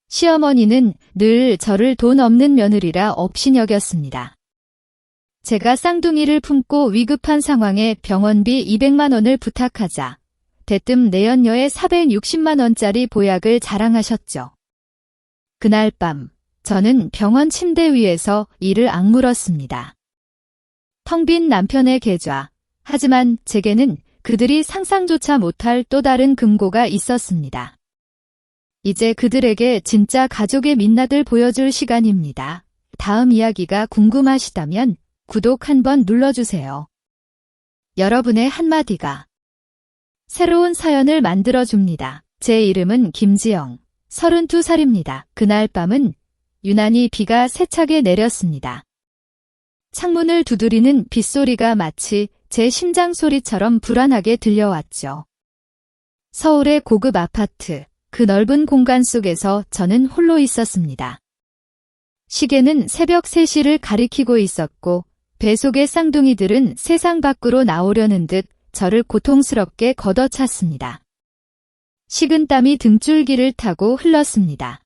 시어머니는 늘 저를 돈 없는 며느리라 업신여겼습니다. 제가 쌍둥이를 품고 위급한 상황에 병원비 200만 원을 부탁하자 대뜸 내연녀에 460만 원짜리 보약을 자랑하셨죠. 그날 밤 저는 병원 침대 위에서 이를 악물었습니다. 텅 빈 남편의 계좌. 하지만 제게는 그들이 상상조차 못할 또 다른 금고가 있었습니다. 이제 그들에게 진짜 가족의 민낯을 보여줄 시간입니다. 다음 이야기가 궁금하시다면 구독 한번 눌러주세요. 여러분의 한마디가 새로운 사연을 만들어줍니다. 제 이름은 김지영, 32살입니다. 그날 밤은 유난히 비가 세차게 내렸습니다. 창문을 두드리는 빗소리가 마치 제 심장 소리처럼 불안하게 들려왔죠. 서울의 고급 아파트, 그 넓은 공간 속에서 저는 홀로 있었습니다. 시계는 새벽 3시를 가리키고 있었고 배 속의 쌍둥이들은 세상 밖으로 나오려는 듯 저를 고통스럽게 걷어찼습니다. 식은땀이 등줄기를 타고 흘렀습니다.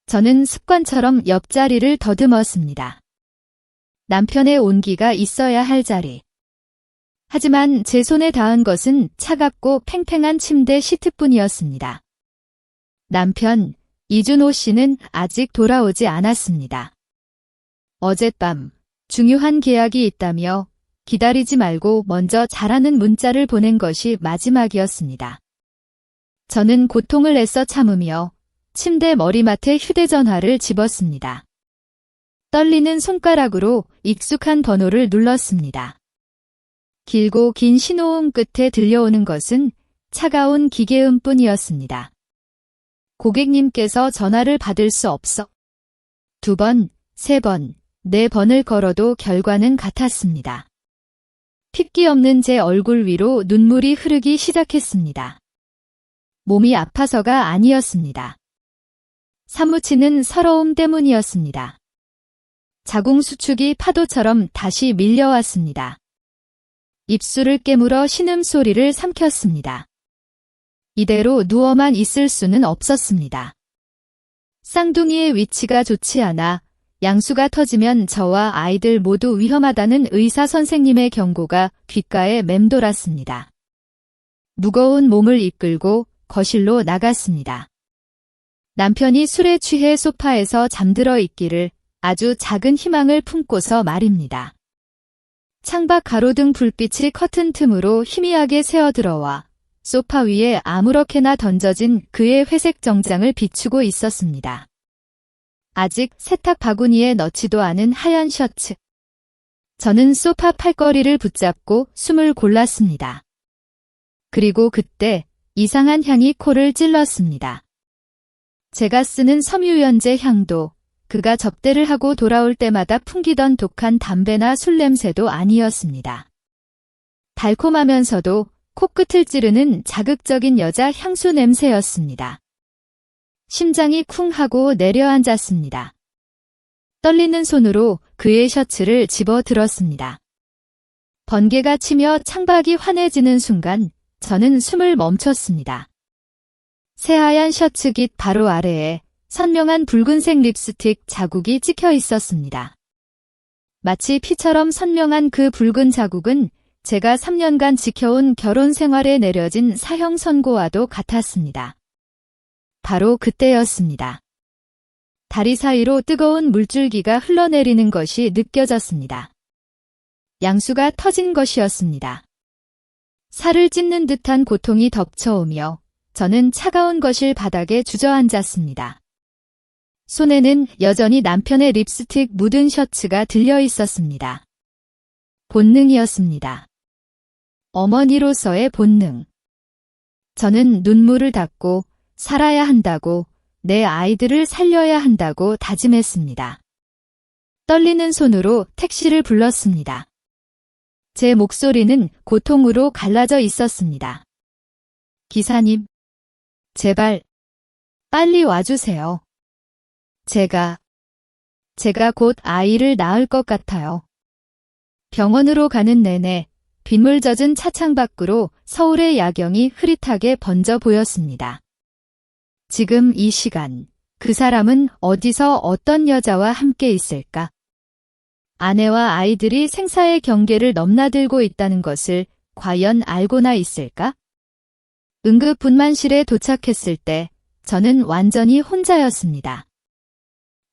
저는 습관처럼 옆자리를 더듬었습니다. 남편의 온기가 있어야 할 자리. 하지만 제 손에 닿은 것은 차갑고 팽팽한 침대 시트뿐이었습니다. 남편, 이준호 씨는 아직 돌아오지 않았습니다. 어젯밤 중요한 계약이 있다며 기다리지 말고 먼저 자라는 문자를 보낸 것이 마지막이었습니다. 저는 고통을 애써 참으며 침대 머리맡에 휴대전화를 집었습니다. 떨리는 손가락으로 익숙한 번호를 눌렀습니다. 길고 긴 신호음 끝에 들려오는 것은 차가운 기계음뿐이었습니다. 고객님께서 전화를 받을 수 없어. 2번, 3번, 4번을 걸어도 결과는 같았습니다. 핏기 없는 제 얼굴 위로 눈물이 흐르기 시작했습니다. 몸이 아파서가 아니었습니다. 사무치는 서러움 때문이었습니다. 자궁수축이 파도처럼 다시 밀려왔습니다. 입술을 깨물어 신음소리를 삼켰습니다. 이대로 누워만 있을 수는 없었습니다. 쌍둥이의 위치가 좋지 않아 양수가 터지면 저와 아이들 모두 위험하다는 의사 선생님의 경고가 귓가에 맴돌았습니다. 무거운 몸을 이끌고 거실로 나갔습니다. 남편이 술에 취해 소파에서 잠들어 있기를 아주 작은 희망을 품고서 말입니다. 창밖 가로등 불빛이 커튼 틈으로 희미하게 새어들어와 소파 위에 아무렇게나 던져진 그의 회색 정장을 비추고 있었습니다. 아직 세탁 바구니에 넣지도 않은 하얀 셔츠. 저는 소파 팔걸이를 붙잡고 숨을 골랐습니다. 그리고 그때 이상한 향이 코를 찔렀습니다. 제가 쓰는 섬유유연제 향도, 그가 접대를 하고 돌아올 때마다 풍기던 독한 담배나 술 냄새도 아니었습니다. 달콤하면서도 코끝을 찌르는 자극적인 여자 향수 냄새였습니다. 심장이 쿵 하고 내려앉았습니다. 떨리는 손으로 그의 셔츠를 집어들었습니다. 번개가 치며 창밖이 환해지는 순간 저는 숨을 멈췄습니다. 새하얀 셔츠 깃 바로 아래에 선명한 붉은색 립스틱 자국이 찍혀 있었습니다. 마치 피처럼 선명한 그 붉은 자국은 제가 3년간 지켜온 결혼 생활에 내려진 사형 선고와도 같았습니다. 바로 그때였습니다. 다리 사이로 뜨거운 물줄기가 흘러내리는 것이 느껴졌습니다. 양수가 터진 것이었습니다. 살을 찢는 듯한 고통이 덮쳐오며 저는 차가운 거실 바닥에 주저앉았습니다. 손에는 여전히 남편의 립스틱 묻은 셔츠가 들려 있었습니다. 본능이었습니다. 어머니로서의 본능. 저는 눈물을 닦고 살아야 한다고, 내 아이들을 살려야 한다고 다짐했습니다. 떨리는 손으로 택시를 불렀습니다. 제 목소리는 고통으로 갈라져 있었습니다. 기사님, 제발 빨리 와주세요. 제가 곧 아이를 낳을 것 같아요. 병원으로 가는 내내 빗물 젖은 차창 밖으로 서울의 야경이 흐릿하게 번져 보였습니다. 지금 이 시간, 그 사람은 어디서 어떤 여자와 함께 있을까? 아내와 아이들이 생사의 경계를 넘나들고 있다는 것을 과연 알고나 있을까? 응급분만실에 도착했을 때 저는 완전히 혼자였습니다.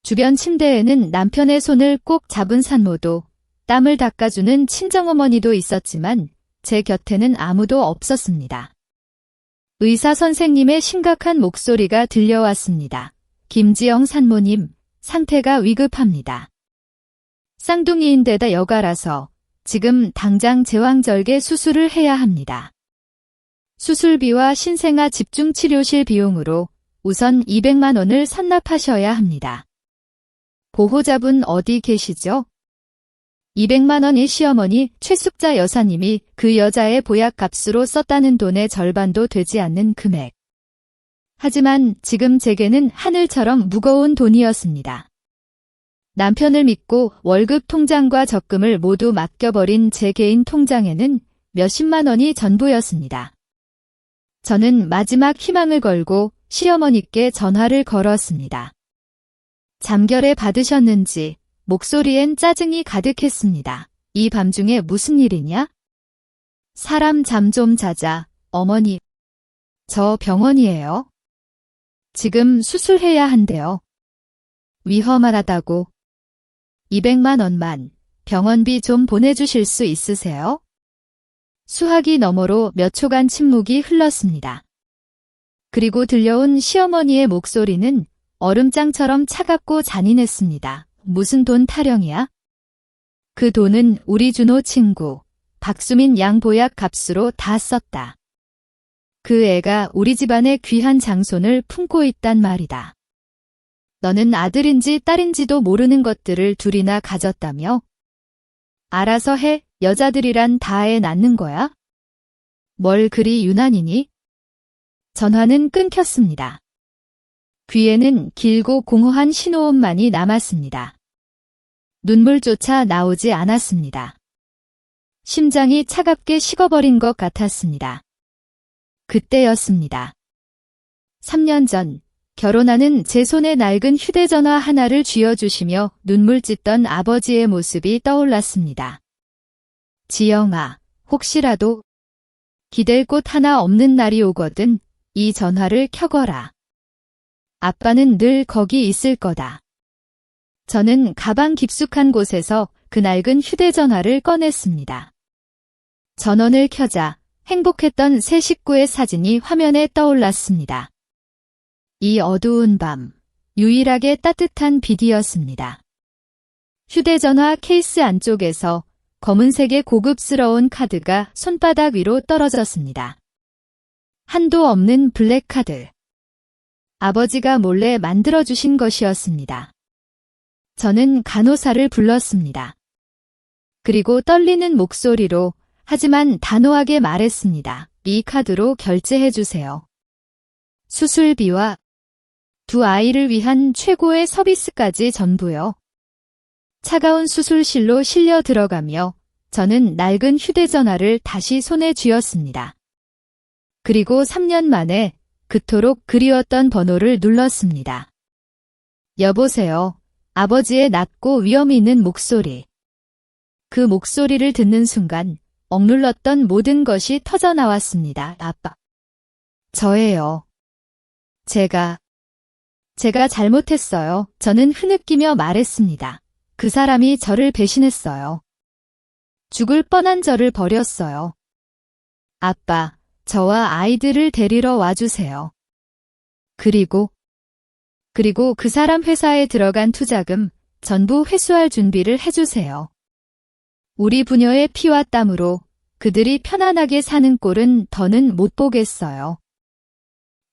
주변 침대에는 남편의 손을 꼭 잡은 산모도, 땀을 닦아주는 친정어머니도 있었지만 제 곁에는 아무도 없었습니다. 의사 선생님의 심각한 목소리가 들려왔습니다. 김지영 산모님, 상태가 위급합니다. 쌍둥이인데다 여가라서 지금 당장 제왕절개 수술을 해야 합니다. 수술비와 신생아 집중치료실 비용으로 우선 200만 원을 선납하셔야 합니다. 보호자분 어디 계시죠? 200만 원이 시어머니 최숙자 여사님이 그 여자의 보약값으로 썼다는 돈의 절반도 되지 않는 금액. 하지만 지금 제게는 하늘처럼 무거운 돈이었습니다. 남편을 믿고 월급 통장과 적금을 모두 맡겨버린 제 개인 통장에는 몇십만 원이 전부였습니다. 저는 마지막 희망을 걸고 시어머니께 전화를 걸었습니다. 잠결에 받으셨는지 목소리엔 짜증이 가득했습니다. 이 밤중에 무슨 일이냐? 사람 잠 좀 자자, 어머니. 저 병원이에요. 지금 수술해야 한대요. 위험하다고. 200만 원만 병원비 좀 보내주실 수 있으세요? 수화기 너머로 몇 초간 침묵이 흘렀습니다. 그리고 들려온 시어머니의 목소리는 얼음장처럼 차갑고 잔인했습니다. 무슨 돈 타령이야? 그 돈은 우리 준호 친구 박수민 양 보약 값으로 다 썼다. 그 애가 우리 집안의 귀한 장손을 품고 있단 말이다. 너는 아들인지 딸인지도 모르는 것들을 둘이나 가졌다며? 알아서 해, 여자들이란 다 애 낳는 거야? 뭘 그리 유난이니? 전화는 끊겼습니다. 귀에는 길고 공허한 신호음만이 남았습니다. 눈물조차 나오지 않았습니다. 심장이 차갑게 식어버린 것 같았습니다. 그때였습니다. 3년 전 결혼하는 제 손에 낡은 휴대전화 하나를 쥐어주시며 눈물 찢던 아버지의 모습이 떠올랐습니다. 지영아, 혹시라도 기댈 곳 하나 없는 날이 오거든 이 전화를 켜거라. 아빠는 늘 거기 있을 거다. 저는 가방 깊숙한 곳에서 그 낡은 휴대전화를 꺼냈습니다. 전원을 켜자 행복했던 새 식구의 사진이 화면에 떠올랐습니다. 이 어두운 밤, 유일하게 따뜻한 빛이었습니다. 휴대전화 케이스 안쪽에서 검은색의 고급스러운 카드가 손바닥 위로 떨어졌습니다. 한도 없는 블랙카드. 아버지가 몰래 만들어주신 것이었습니다. 저는 간호사를 불렀습니다. 그리고 떨리는 목소리로 하지만 단호하게 말했습니다. 이 카드로 결제해주세요. 수술비와 두 아이를 위한 최고의 서비스까지 전부요. 차가운 수술실로 실려 들어가며 저는 낡은 휴대전화를 다시 손에 쥐었습니다. 그리고 3년 만에 그토록 그리웠던 번호를 눌렀습니다. 여보세요. 아버지의 낮고 위험 있는 목소리. 그 목소리를 듣는 순간 억눌렀던 모든 것이 터져나왔습니다. 아빠. 저예요. 제가 잘못했어요. 저는 흐느끼며 말했습니다. 그 사람이 저를 배신했어요. 죽을 뻔한 저를 버렸어요. 아빠, 저와 아이들을 데리러 와주세요. 그리고 그 사람 회사에 들어간 투자금 전부 회수할 준비를 해주세요. 우리 부녀의 피와 땀으로 그들이 편안하게 사는 꼴은 더는 못 보겠어요.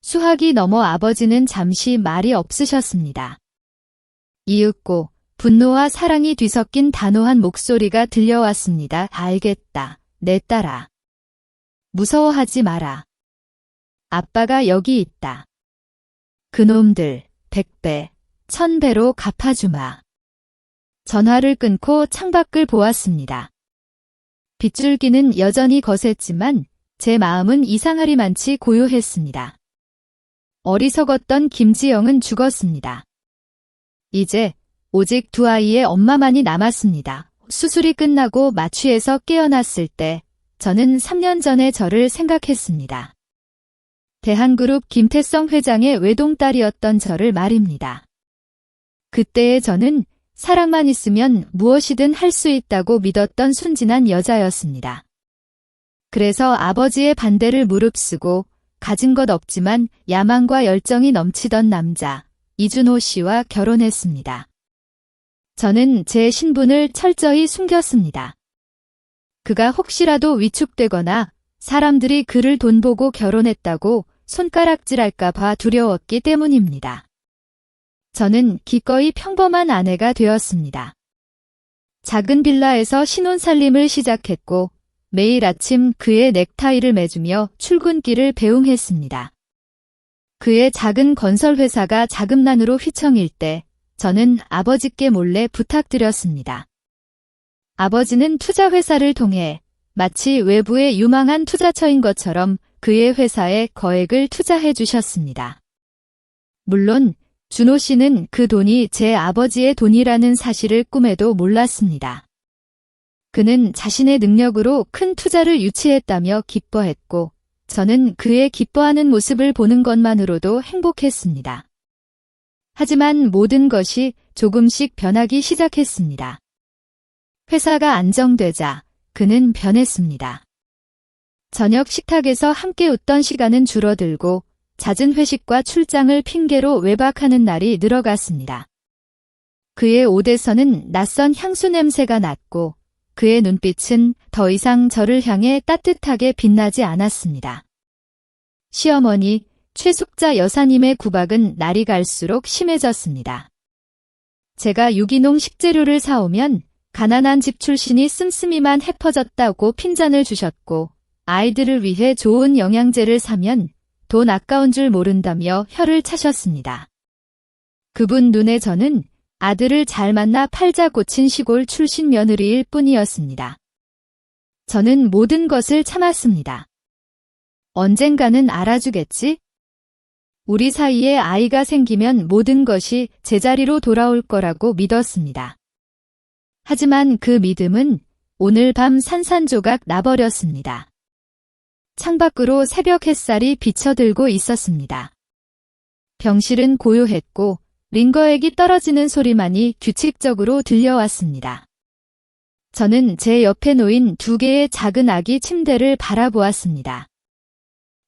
수학이 넘어 아버지는 잠시 말이 없으셨습니다. 이윽고 분노와 사랑이 뒤섞인 단호한 목소리가 들려왔습니다. 알겠다, 내 딸아. 무서워하지 마라. 아빠가 여기 있다. 그놈들 100배, 1000배로 갚아주마. 전화를 끊고 창밖을 보았습니다. 빗줄기는 여전히 거셌지만 제 마음은 이상하리만치 고요했습니다. 어리석었던 김지영은 죽었습니다. 이제 오직 두 아이의 엄마만이 남았습니다. 수술이 끝나고 마취에서 깨어났을 때 저는 3년 전의 저를 생각했습니다. 대한그룹 김태성 회장의 외동딸이었던 저를 말입니다. 그때의 저는 사랑만 있으면 무엇이든 할 수 있다고 믿었던 순진한 여자였습니다. 그래서 아버지의 반대를 무릅쓰고 가진 것 없지만 야망과 열정이 넘치던 남자 이준호 씨와 결혼했습니다. 저는 제 신분을 철저히 숨겼습니다. 그가 혹시라도 위축되거나 사람들이 그를 돈 보고 결혼했다고 손가락질할까 봐 두려웠기 때문입니다. 저는 기꺼이 평범한 아내가 되었습니다. 작은 빌라에서 신혼살림을 시작했고 매일 아침 그의 넥타이를 매주며 출근길을 배웅했습니다. 그의 작은 건설회사가 자금난으로 휘청일 때 저는 아버지께 몰래 부탁드렸습니다. 아버지는 투자회사를 통해 마치 외부의 유망한 투자처인 것처럼 그의 회사에 거액을 투자해 주셨습니다. 물론 준호 씨는 그 돈이 제 아버지의 돈이라는 사실을 꿈에도 몰랐습니다. 그는 자신의 능력으로 큰 투자를 유치했다며 기뻐했고 저는 그의 기뻐하는 모습을 보는 것만으로도 행복했습니다. 하지만 모든 것이 조금씩 변하기 시작했습니다. 회사가 안정되자 그는 변했습니다. 저녁 식탁에서 함께 웃던 시간은 줄어들고 잦은 회식과 출장을 핑계로 외박하는 날이 늘어갔습니다. 그의 옷에서는 낯선 향수 냄새가 났고 그의 눈빛은 더 이상 저를 향해 따뜻하게 빛나지 않았습니다. 시어머니 최숙자 여사님의 구박은 날이 갈수록 심해졌습니다. 제가 유기농 식재료를 사오면 가난한 집 출신이 씀씀이만 헤퍼졌다고 핀잔을 주셨고 아이들을 위해 좋은 영양제를 사면 돈 아까운 줄 모른다며 혀를 차셨습니다. 그분 눈에 저는 아들을 잘 만나 팔자 고친 시골 출신 며느리일 뿐이었습니다. 저는 모든 것을 참았습니다. 언젠가는 알아주겠지? 우리 사이에 아이가 생기면 모든 것이 제자리로 돌아올 거라고 믿었습니다. 하지만 그 믿음은 오늘 밤 산산조각 나버렸습니다. 창밖으로 새벽 햇살이 비쳐들고 있었습니다. 병실은 고요했고 링거액이 떨어지는 소리만이 규칙적으로 들려왔습니다. 저는 제 옆에 놓인 두 개의 작은 아기 침대를 바라보았습니다.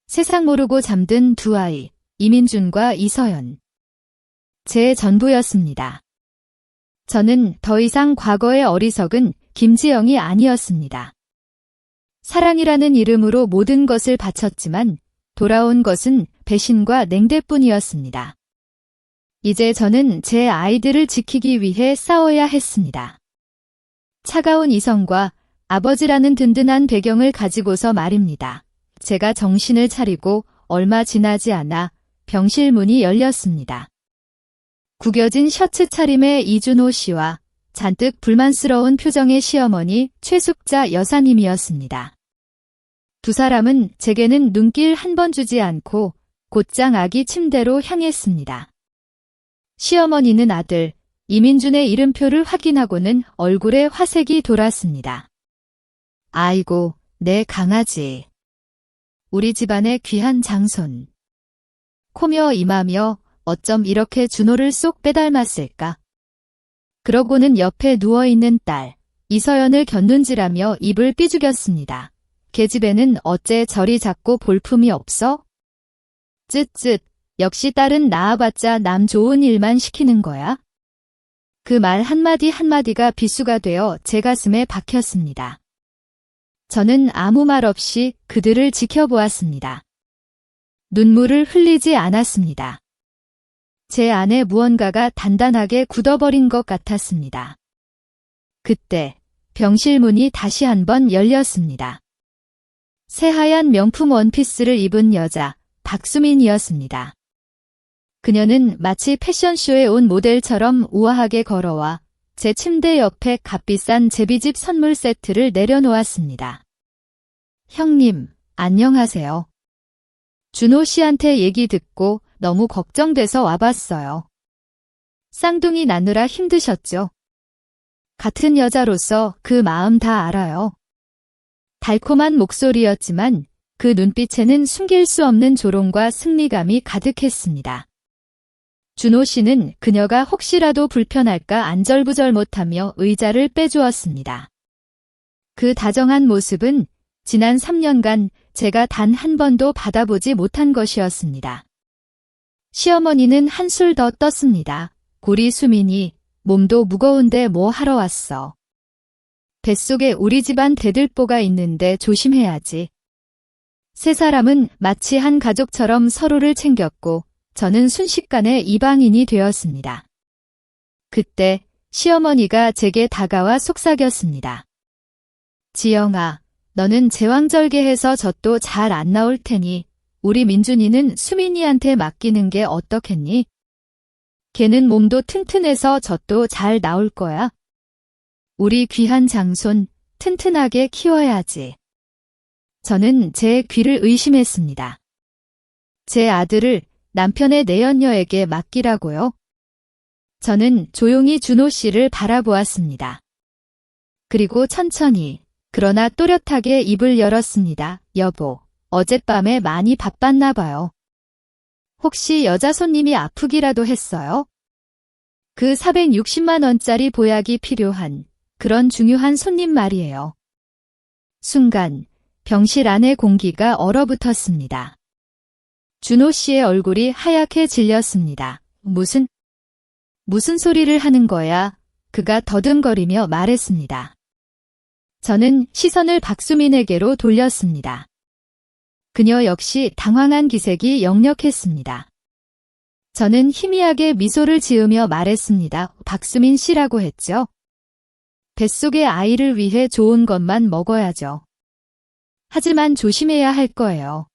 세상 모르고 잠든 두 아이, 이민준과 이서연. 제 전부였습니다. 저는 더 이상 과거의 어리석은 김지영이 아니었습니다. 사랑이라는 이름으로 모든 것을 바쳤지만 돌아온 것은 배신과 냉대뿐이었습니다. 이제 저는 제 아이들을 지키기 위해 싸워야 했습니다. 차가운 이성과 아버지라는 든든한 배경을 가지고서 말입니다. 제가 정신을 차리고 얼마 지나지 않아 병실 문이 열렸습니다. 구겨진 셔츠 차림의 이준호 씨와 잔뜩 불만스러운 표정의 시어머니 최숙자 여사님이었습니다. 두 사람은 제게는 눈길 한 번 주지 않고 곧장 아기 침대로 향했습니다. 시어머니는 아들 이민준의 이름표를 확인하고는 얼굴에 화색이 돌았습니다. 아이고, 내 강아지. 우리 집안의 귀한 장손. 코며 임하며 어쩜 이렇게 준호를 쏙 빼닮았을까. 그러고는 옆에 누워있는 딸 이서연을 곁눈질하며 입을 삐죽였습니다. 계집애는 어째 저리 작고 볼품이 없어? 쯧쯧, 역시 딸은 낳아봤자 남 좋은 일만 시키는 거야? 그 말 한마디 한마디가 비수가 되어 제 가슴에 박혔습니다. 저는 아무 말 없이 그들을 지켜보았습니다. 눈물을 흘리지 않았습니다. 제 안에 무언가가 단단하게 굳어버린 것 같았습니다. 그때 병실 문이 다시 한번 열렸습니다. 새하얀 명품 원피스를 입은 여자 박수민이었습니다. 그녀는 마치 패션쇼에 온 모델처럼 우아하게 걸어와 제 침대 옆에 값비싼 제비집 선물 세트를 내려놓았습니다. 형님, 안녕하세요. 준호 씨한테 얘기 듣고 너무 걱정돼서 와봤어요. 쌍둥이 낳느라 힘드셨죠? 같은 여자로서 그 마음 다 알아요. 달콤한 목소리였지만 그 눈빛에는 숨길 수 없는 조롱과 승리감이 가득했습니다. 준호 씨는 그녀가 혹시라도 불편할까 안절부절 못하며 의자를 빼주었습니다. 그 다정한 모습은 지난 3년간 제가 단 한 번도 받아보지 못한 것이었습니다. 시어머니는 한술 더 떴습니다. 고리 수민이 몸도 무거운데 뭐 하러 왔어. 뱃속에 우리 집안 대들보가 있는데 조심해야지. 세 사람은 마치 한 가족처럼 서로를 챙겼고 저는 순식간에 이방인이 되었습니다. 그때 시어머니가 제게 다가와 속삭였습니다. 지영아, 너는 제왕절개해서 젖도 잘 안 나올 테니 우리 민준이는 수민이한테 맡기는 게 어떻겠니? 걔는 몸도 튼튼해서 젖도 잘 나올 거야. 우리 귀한 장손 튼튼하게 키워야지. 저는 제 귀를 의심했습니다. 제 아들을 남편의 내연녀에게 맡기라고요? 저는 조용히 준호 씨를 바라보았습니다. 그리고 천천히 그러나 또렷하게 입을 열었습니다. 여보, 어젯밤에 많이 바빴나 봐요. 혹시 여자 손님이 아프기라도 했어요? 그 460만 원짜리 보약이 필요한 그런 중요한 손님 말이에요. 순간 병실 안의 공기가 얼어붙었습니다. 준호 씨의 얼굴이 하얗게 질렸습니다. 무슨 소리를 하는 거야? 그가 더듬거리며 말했습니다. 저는 시선을 박수민에게로 돌렸습니다. 그녀 역시 당황한 기색이 역력했습니다. 저는 희미하게 미소를 지으며 말했습니다. 박수민 씨라고 했죠? 뱃속의 아이를 위해 좋은 것만 먹어야죠. 하지만 조심해야 할 거예요.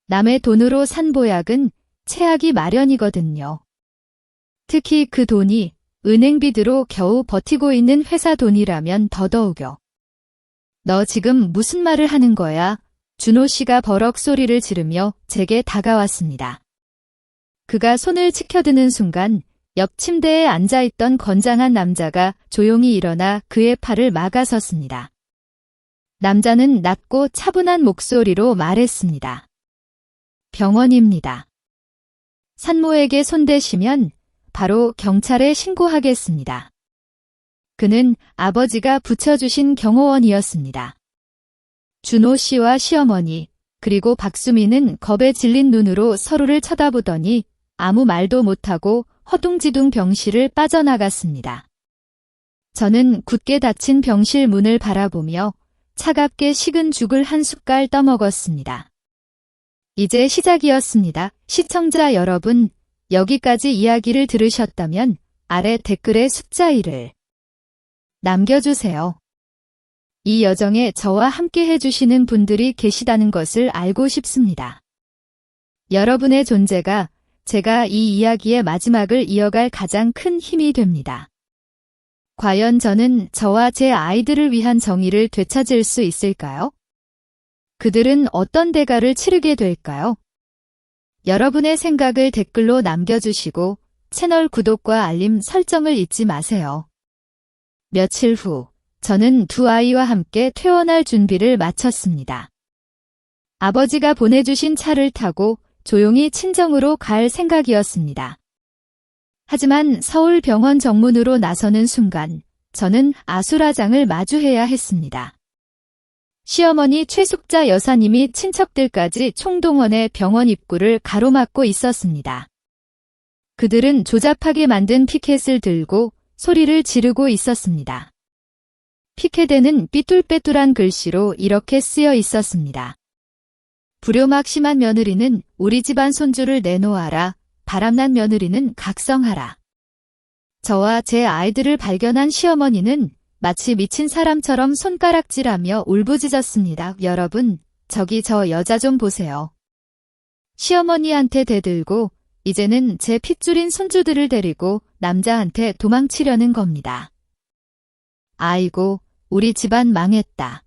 남의 돈으로 산 보약은 체하기 마련이거든요. 특히 그 돈이 은행비드로 겨우 버티고 있는 회사 돈이라면 더더욱요. 너 지금 무슨 말을 하는 거야? 준호 씨가 버럭 소리를 지르며 제게 다가왔습니다. 그가 손을 치켜드는 순간 옆 침대에 앉아있던 건장한 남자가 조용히 일어나 그의 팔을 막아섰습니다. 남자는 낮고 차분한 목소리로 말했습니다. 병원입니다. 산모에게 손대시면 바로 경찰에 신고하겠습니다. 그는 아버지가 붙여주신 경호원이었습니다. 준호 씨와 시어머니 그리고 박수민은 겁에 질린 눈으로 서로를 쳐다보더니 아무 말도 못하고 허둥지둥 병실을 빠져나갔습니다. 저는 굳게 닫힌 병실 문을 바라보며 차갑게 식은 죽을 한 숟갈 떠먹었습니다. 이제 시작이었습니다. 시청자 여러분, 여기까지 이야기를 들으셨다면 아래 댓글에 숫자 1을 남겨주세요. 이 여정에 저와 함께 해주시는 분들이 계시다는 것을 알고 싶습니다. 여러분의 존재가 제가 이 이야기의 마지막을 이어갈 가장 큰 힘이 됩니다. 과연 저는 저와 제 아이들을 위한 정의를 되찾을 수 있을까요? 그들은 어떤 대가를 치르게 될까요? 여러분의 생각을 댓글로 남겨주시고 채널 구독과 알림 설정을 잊지 마세요. 며칠 후 저는 두 아이와 함께 퇴원할 준비를 마쳤습니다. 아버지가 보내주신 차를 타고 조용히 친정으로 갈 생각이었습니다. 하지만 서울 병원 정문으로 나서는 순간 저는 아수라장을 마주해야 했습니다. 시어머니 최숙자 여사님이 친척들까지 총동원해 병원 입구를 가로막고 있었습니다. 그들은 조잡하게 만든 피켓을 들고 소리를 지르고 있었습니다. 피켓에는 삐뚤빼뚤한 글씨로 이렇게 쓰여 있었습니다. 불효막 심한 며느리는 우리 집안 손주를 내놓아라. 바람난 며느리는 각성하라. 저와 제 아이들을 발견한 시어머니는 마치 미친 사람처럼 손가락질하며 울부짖었습니다. 여러분, 저기 저 여자 좀 보세요. 시어머니한테 대들고 이제는 제 핏줄인 손주들을 데리고 남자한테 도망치려는 겁니다. 아이고, 우리 집안 망했다.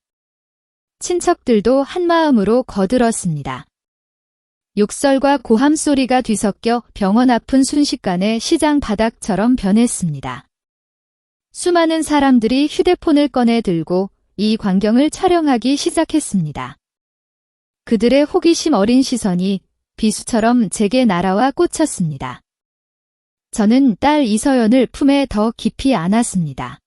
친척들도 한마음으로 거들었습니다. 욕설과 고함 소리가 뒤섞여 병원 앞은 순식간에 시장 바닥처럼 변했습니다. 수많은 사람들이 휴대폰을 꺼내 들고 이 광경을 촬영하기 시작했습니다. 그들의 호기심 어린 시선이 비수처럼 제게 날아와 꽂혔습니다. 저는 딸 이서연을 품에 더 깊이 안았습니다.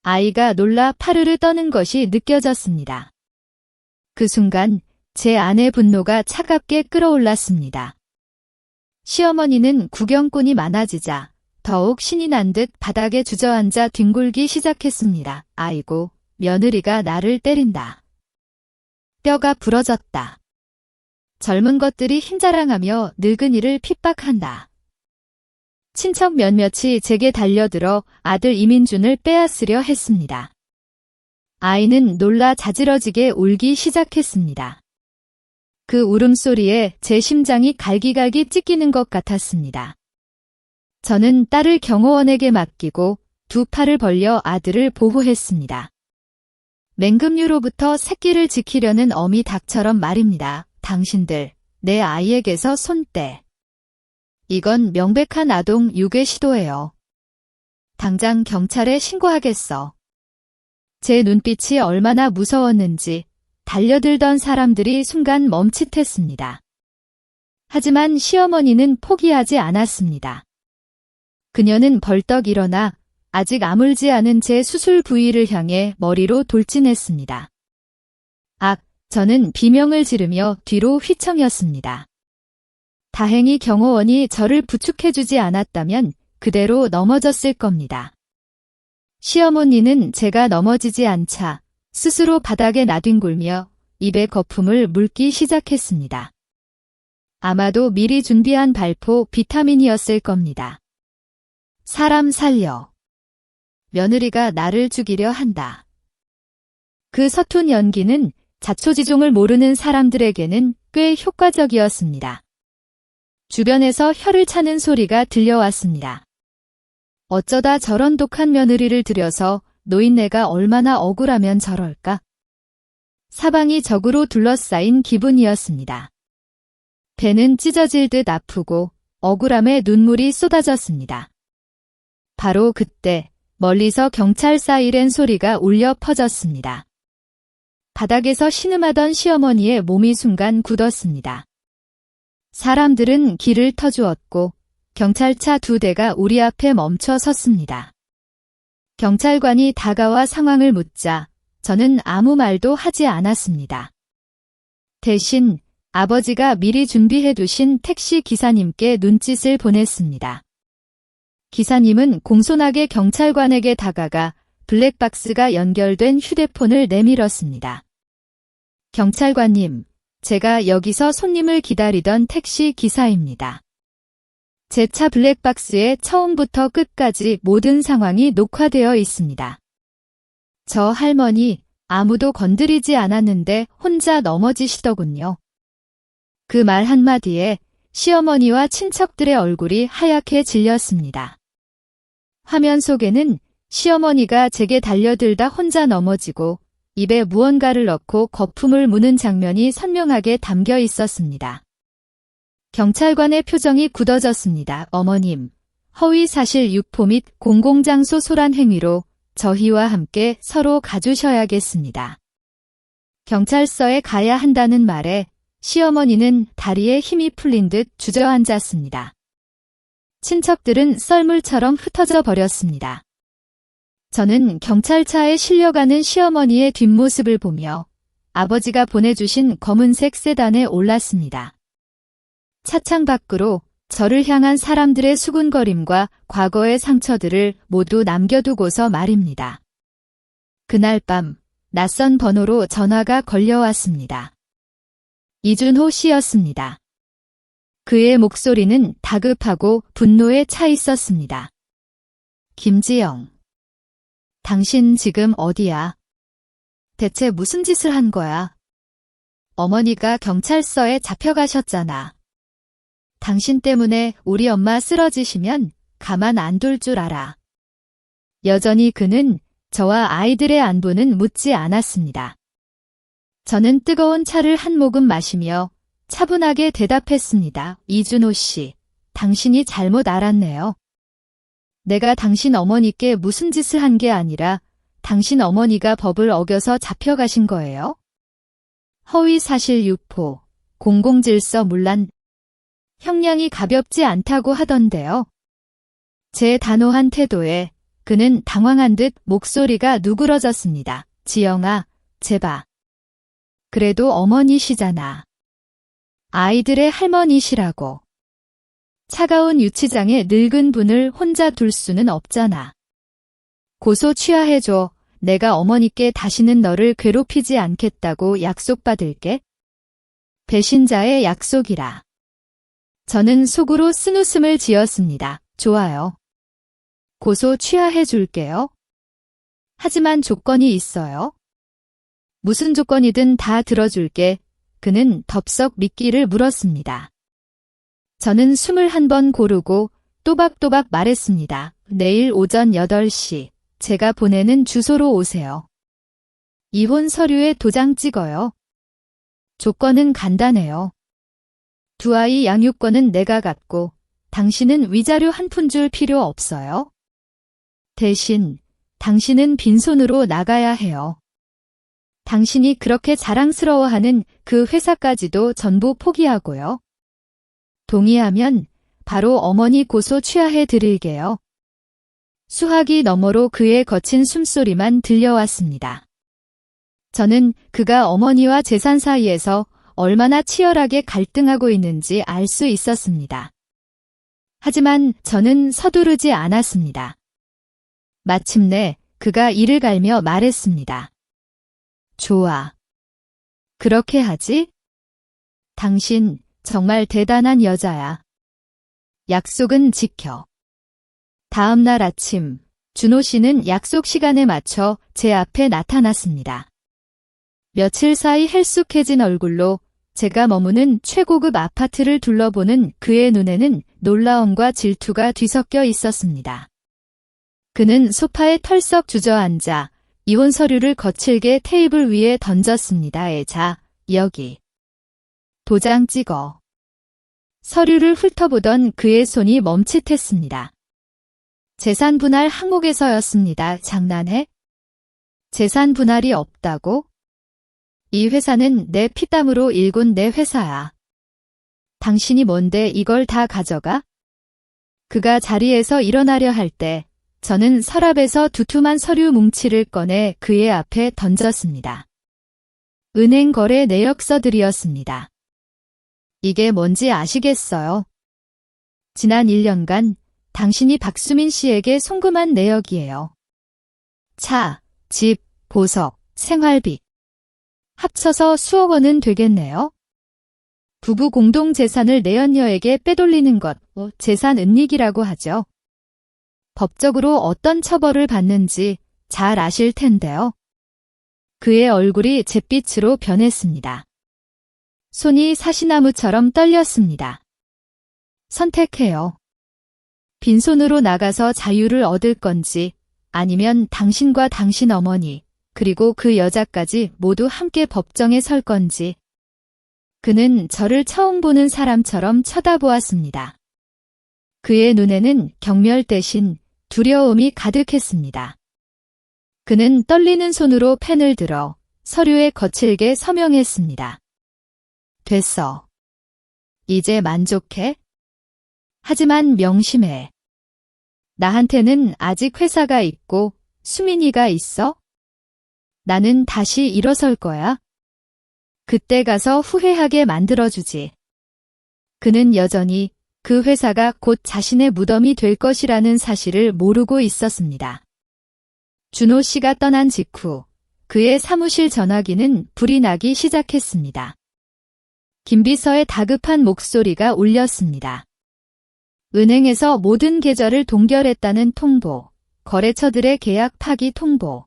아이가 놀라 파르르 떠는 것이 느껴졌습니다. 그 순간 제 안의 분노가 차갑게 끓어올랐습니다. 시어머니는 구경꾼이 많아지자 더욱 신이 난 듯 바닥에 주저앉아 뒹굴기 시작했습니다. 아이고, 며느리가 나를 때린다. 뼈가 부러졌다. 젊은 것들이 힘자랑하며 늙은이를 핍박한다. 친척 몇몇이 제게 달려들어 아들 이민준을 빼앗으려 했습니다. 아이는 놀라 자지러지게 울기 시작했습니다. 그 울음소리에 제 심장이 갈기갈기 찢기는 것 같았습니다. 저는 딸을 경호원에게 맡기고 두 팔을 벌려 아들을 보호했습니다. 맹금류로부터 새끼를 지키려는 어미 닭처럼 말입니다. 당신들, 내 아이에게서 손 떼. 이건 명백한 아동 유괴 시도예요. 당장 경찰에 신고하겠어. 제 눈빛이 얼마나 무서웠는지 달려들던 사람들이 순간 멈칫했습니다. 하지만 시어머니는 포기하지 않았습니다. 그녀는 벌떡 일어나 아직 아물지 않은 제 수술 부위를 향해 머리로 돌진했습니다. 저는 비명을 지르며 뒤로 휘청였습니다. 다행히 경호원이 저를 부축해주지 않았다면 그대로 넘어졌을 겁니다. 시어머니는 제가 넘어지지 않자 스스로 바닥에 나뒹굴며 입에 거품을 물기 시작했습니다. 아마도 미리 준비한 발포 비타민이었을 겁니다. 사람 살려. 며느리가 나를 죽이려 한다. 그 서툰 연기는 자초지종을 모르는 사람들에게는 꽤 효과적이었습니다. 주변에서 혀를 차는 소리가 들려왔습니다. 어쩌다 저런 독한 며느리를 들여서 노인네가 얼마나 억울하면 저럴까? 사방이 적으로 둘러싸인 기분이었습니다. 배는 찢어질 듯 아프고 억울함에 눈물이 쏟아졌습니다. 바로 그때 멀리서 경찰 사이렌 소리가 울려 퍼졌습니다. 바닥에서 신음하던 시어머니의 몸이 순간 굳었습니다. 사람들은 길을 터주었고 경찰차 2대가 우리 앞에 멈춰 섰습니다. 경찰관이 다가와 상황을 묻자 저는 아무 말도 하지 않았습니다. 대신 아버지가 미리 준비해 두신 택시 기사님께 눈짓을 보냈습니다. 기사님은 공손하게 경찰관에게 다가가 블랙박스가 연결된 휴대폰을 내밀었습니다. 경찰관님, 제가 여기서 손님을 기다리던 택시 기사입니다. 제 차 블랙박스에 처음부터 끝까지 모든 상황이 녹화되어 있습니다. 저 할머니 아무도 건드리지 않았는데 혼자 넘어지시더군요. 그 말 한마디에 시어머니와 친척들의 얼굴이 하얗게 질렸습니다. 화면 속에는 시어머니가 제게 달려들다 혼자 넘어지고 입에 무언가를 넣고 거품을 무는 장면이 선명하게 담겨 있었습니다. 경찰관의 표정이 굳어졌습니다. 어머님, 허위사실 유포 및 공공장소 소란 행위로 저희와 함께 서로 가주셔야겠습니다. 경찰서에 가야 한다는 말에 시어머니는 다리에 힘이 풀린 듯 주저앉았습니다. 친척들은 썰물처럼 흩어져 버렸습니다. 저는 경찰차에 실려가는 시어머니의 뒷모습을 보며 아버지가 보내주신 검은색 세단에 올랐습니다. 차창 밖으로 저를 향한 사람들의 수군거림과 과거의 상처들을 모두 남겨두고서 말입니다. 그날 밤 낯선 번호로 전화가 걸려왔습니다. 이준호 씨였습니다. 그의 목소리는 다급하고 분노에 차 있었습니다. 김지영, 당신 지금 어디야? 대체 무슨 짓을 한 거야? 어머니가 경찰서에 잡혀가셨잖아. 당신 때문에 우리 엄마 쓰러지시면 가만 안 둘 줄 알아. 여전히 그는 저와 아이들의 안부는 묻지 않았습니다. 저는 뜨거운 차를 한 모금 마시며 차분하게 대답했습니다. 이준호 씨, 당신이 잘못 알았네요. 내가 당신 어머니께 무슨 짓을 한 게 아니라 당신 어머니가 법을 어겨서 잡혀가신 거예요. 허위사실 유포, 공공질서 문란, 형량이 가볍지 않다고 하던데요. 제 단호한 태도에 그는 당황한 듯 목소리가 누그러졌습니다. 지영아, 제발. 그래도 어머니시잖아. 아이들의 할머니시라고. 차가운 유치장에 늙은 분을 혼자 둘 수는 없잖아. 고소 취하해줘. 내가 어머니께 다시는 너를 괴롭히지 않겠다고 약속받을게. 배신자의 약속이라. 저는 속으로 쓴웃음을 지었습니다. 좋아요. 고소 취하해줄게요. 하지만 조건이 있어요. 무슨 조건이든 다 들어줄게. 그는 덥석 미끼를 물었습니다. 저는 숨을 한 번 고르고 또박또박 말했습니다. 내일 오전 8시 제가 보내는 주소로 오세요. 이혼 서류에 도장 찍어요. 조건은 간단해요. 두 아이 양육권은 내가 갖고 당신은 위자료 한 푼 줄 필요 없어요. 대신 당신은 빈손으로 나가야 해요. 당신이 그렇게 자랑스러워하는 그 회사까지도 전부 포기하고요. 동의하면 바로 어머니 고소 취하해 드릴게요. 수화기 너머로 그의 거친 숨소리만 들려왔습니다. 저는 그가 어머니와 재산 사이에서 얼마나 치열하게 갈등하고 있는지 알 수 있었습니다. 하지만 저는 서두르지 않았습니다. 마침내 그가 이를 갈며 말했습니다. 좋아. 그렇게 하지? 당신 정말 대단한 여자야. 약속은 지켜. 다음 날 아침, 준호 씨는 약속 시간에 맞춰 제 앞에 나타났습니다. 며칠 사이 헬쑥해진 얼굴로 제가 머무는 최고급 아파트를 둘러보는 그의 눈에는 놀라움과 질투가 뒤섞여 있었습니다. 그는 소파에 털썩 주저앉아 이혼 서류를 거칠게 테이블 위에 던졌습니다. 자, 여기. 도장 찍어. 서류를 훑어보던 그의 손이 멈칫했습니다. 재산 분할 항목에서였습니다. 장난해? 재산 분할이 없다고? 이 회사는 내 피땀으로 일군 내 회사야. 당신이 뭔데 이걸 다 가져가? 그가 자리에서 일어나려 할 때 저는 서랍에서 두툼한 서류 뭉치를 꺼내 그의 앞에 던졌습니다. 은행 거래 내역서들이었습니다. 이게 뭔지 아시겠어요? 지난 1년간 당신이 박수민 씨에게 송금한 내역이에요. 차, 집, 보석, 생활비. 합쳐서 수억 원은 되겠네요. 부부 공동 재산을 내연녀에게 빼돌리는 것, 재산 은닉이라고 하죠. 법적으로 어떤 처벌을 받는지 잘 아실 텐데요. 그의 얼굴이 잿빛으로 변했습니다. 손이 사시나무처럼 떨렸습니다. 선택해요. 빈손으로 나가서 자유를 얻을 건지 아니면 당신과 당신 어머니 그리고 그 여자까지 모두 함께 법정에 설 건지. 그는 저를 처음 보는 사람처럼 쳐다보았습니다. 그의 눈에는 경멸 대신 두려움이 가득했습니다. 그는 떨리는 손으로 펜을 들어 서류에 거칠게 서명했습니다. 됐어. 이제 만족해? 하지만 명심해. 나한테는 아직 회사가 있고 수민이가 있어? 나는 다시 일어설 거야. 그때 가서 후회하게 만들어주지. 그는 여전히 그 회사가 곧 자신의 무덤이 될 것이라는 사실을 모르고 있었습니다. 준호 씨가 떠난 직후 그의 사무실 전화기는 불이 나기 시작했습니다. 김비서의 다급한 목소리가 울렸습니다. 은행에서 모든 계좌를 동결했다는 통보, 거래처들의 계약 파기 통보,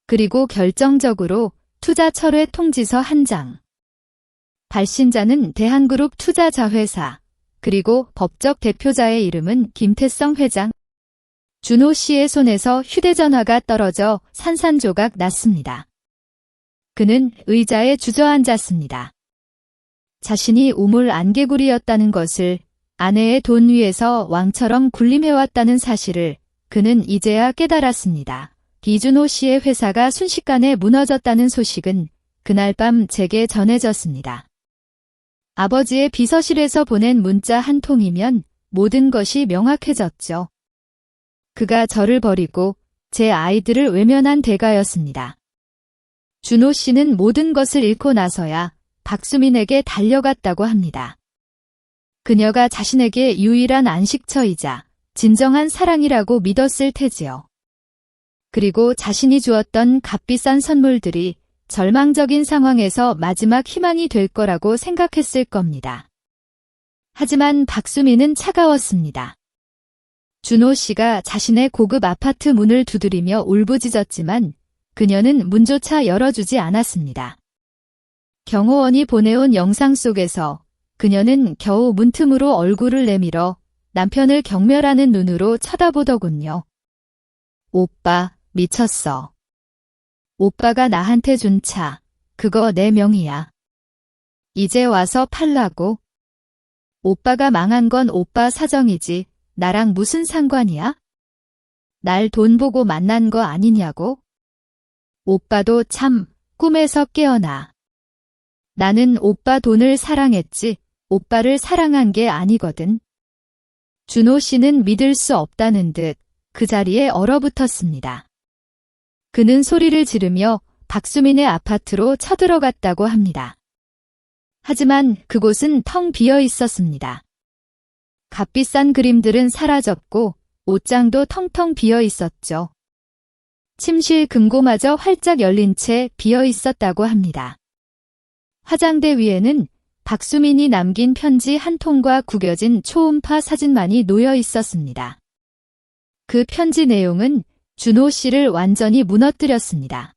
그리고 결정적으로 투자 철회 통지서 한 장. 발신자는 대한그룹 투자자회사, 그리고 법적 대표자의 이름은 김태성 회장. 준호 씨의 손에서 휴대전화가 떨어져 산산조각 났습니다. 그는 의자에 주저앉았습니다. 자신이 우물 안개구리였다는 것을, 아내의 돈 위에서 왕처럼 군림해왔다는 사실을 그는 이제야 깨달았습니다. 이준호 씨의 회사가 순식간에 무너졌다는 소식은 그날 밤 제게 전해졌습니다. 아버지의 비서실에서 보낸 문자 한 통이면 모든 것이 명확해졌죠. 그가 저를 버리고 제 아이들을 외면한 대가였습니다. 준호 씨는 모든 것을 잃고 나서야 박수민에게 달려갔다고 합니다. 그녀가 자신에게 유일한 안식처이자 진정한 사랑이라고 믿었을 테지요. 그리고 자신이 주었던 값비싼 선물들이 절망적인 상황에서 마지막 희망이 될 거라고 생각했을 겁니다. 하지만 박수민은 차가웠습니다. 준호 씨가 자신의 고급 아파트 문을 두드리며 울부짖었지만 그녀는 문조차 열어주지 않았습니다. 경호원이 보내온 영상 속에서 그녀는 겨우 문틈으로 얼굴을 내밀어 남편을 경멸하는 눈으로 쳐다보더군요. 오빠, 미쳤어. 오빠가 나한테 준 차, 그거 내 명의야. 이제 와서 팔라고? 오빠가 망한 건 오빠 사정이지, 나랑 무슨 상관이야? 날 돈 보고 만난 거 아니냐고? 오빠도 참, 꿈에서 깨어나. 나는 오빠 돈을 사랑했지, 오빠를 사랑한 게 아니거든. 준호 씨는 믿을 수 없다는 듯 그 자리에 얼어붙었습니다. 그는 소리를 지르며 박수민의 아파트로 쳐들어갔다고 합니다. 하지만 그곳은 텅 비어 있었습니다. 값비싼 그림들은 사라졌고 옷장도 텅텅 비어 있었죠. 침실 금고마저 활짝 열린 채 비어 있었다고 합니다. 화장대 위에는 박수민이 남긴 편지 한 통과 구겨진 초음파 사진만이 놓여 있었습니다. 그 편지 내용은 준호 씨를 완전히 무너뜨렸습니다.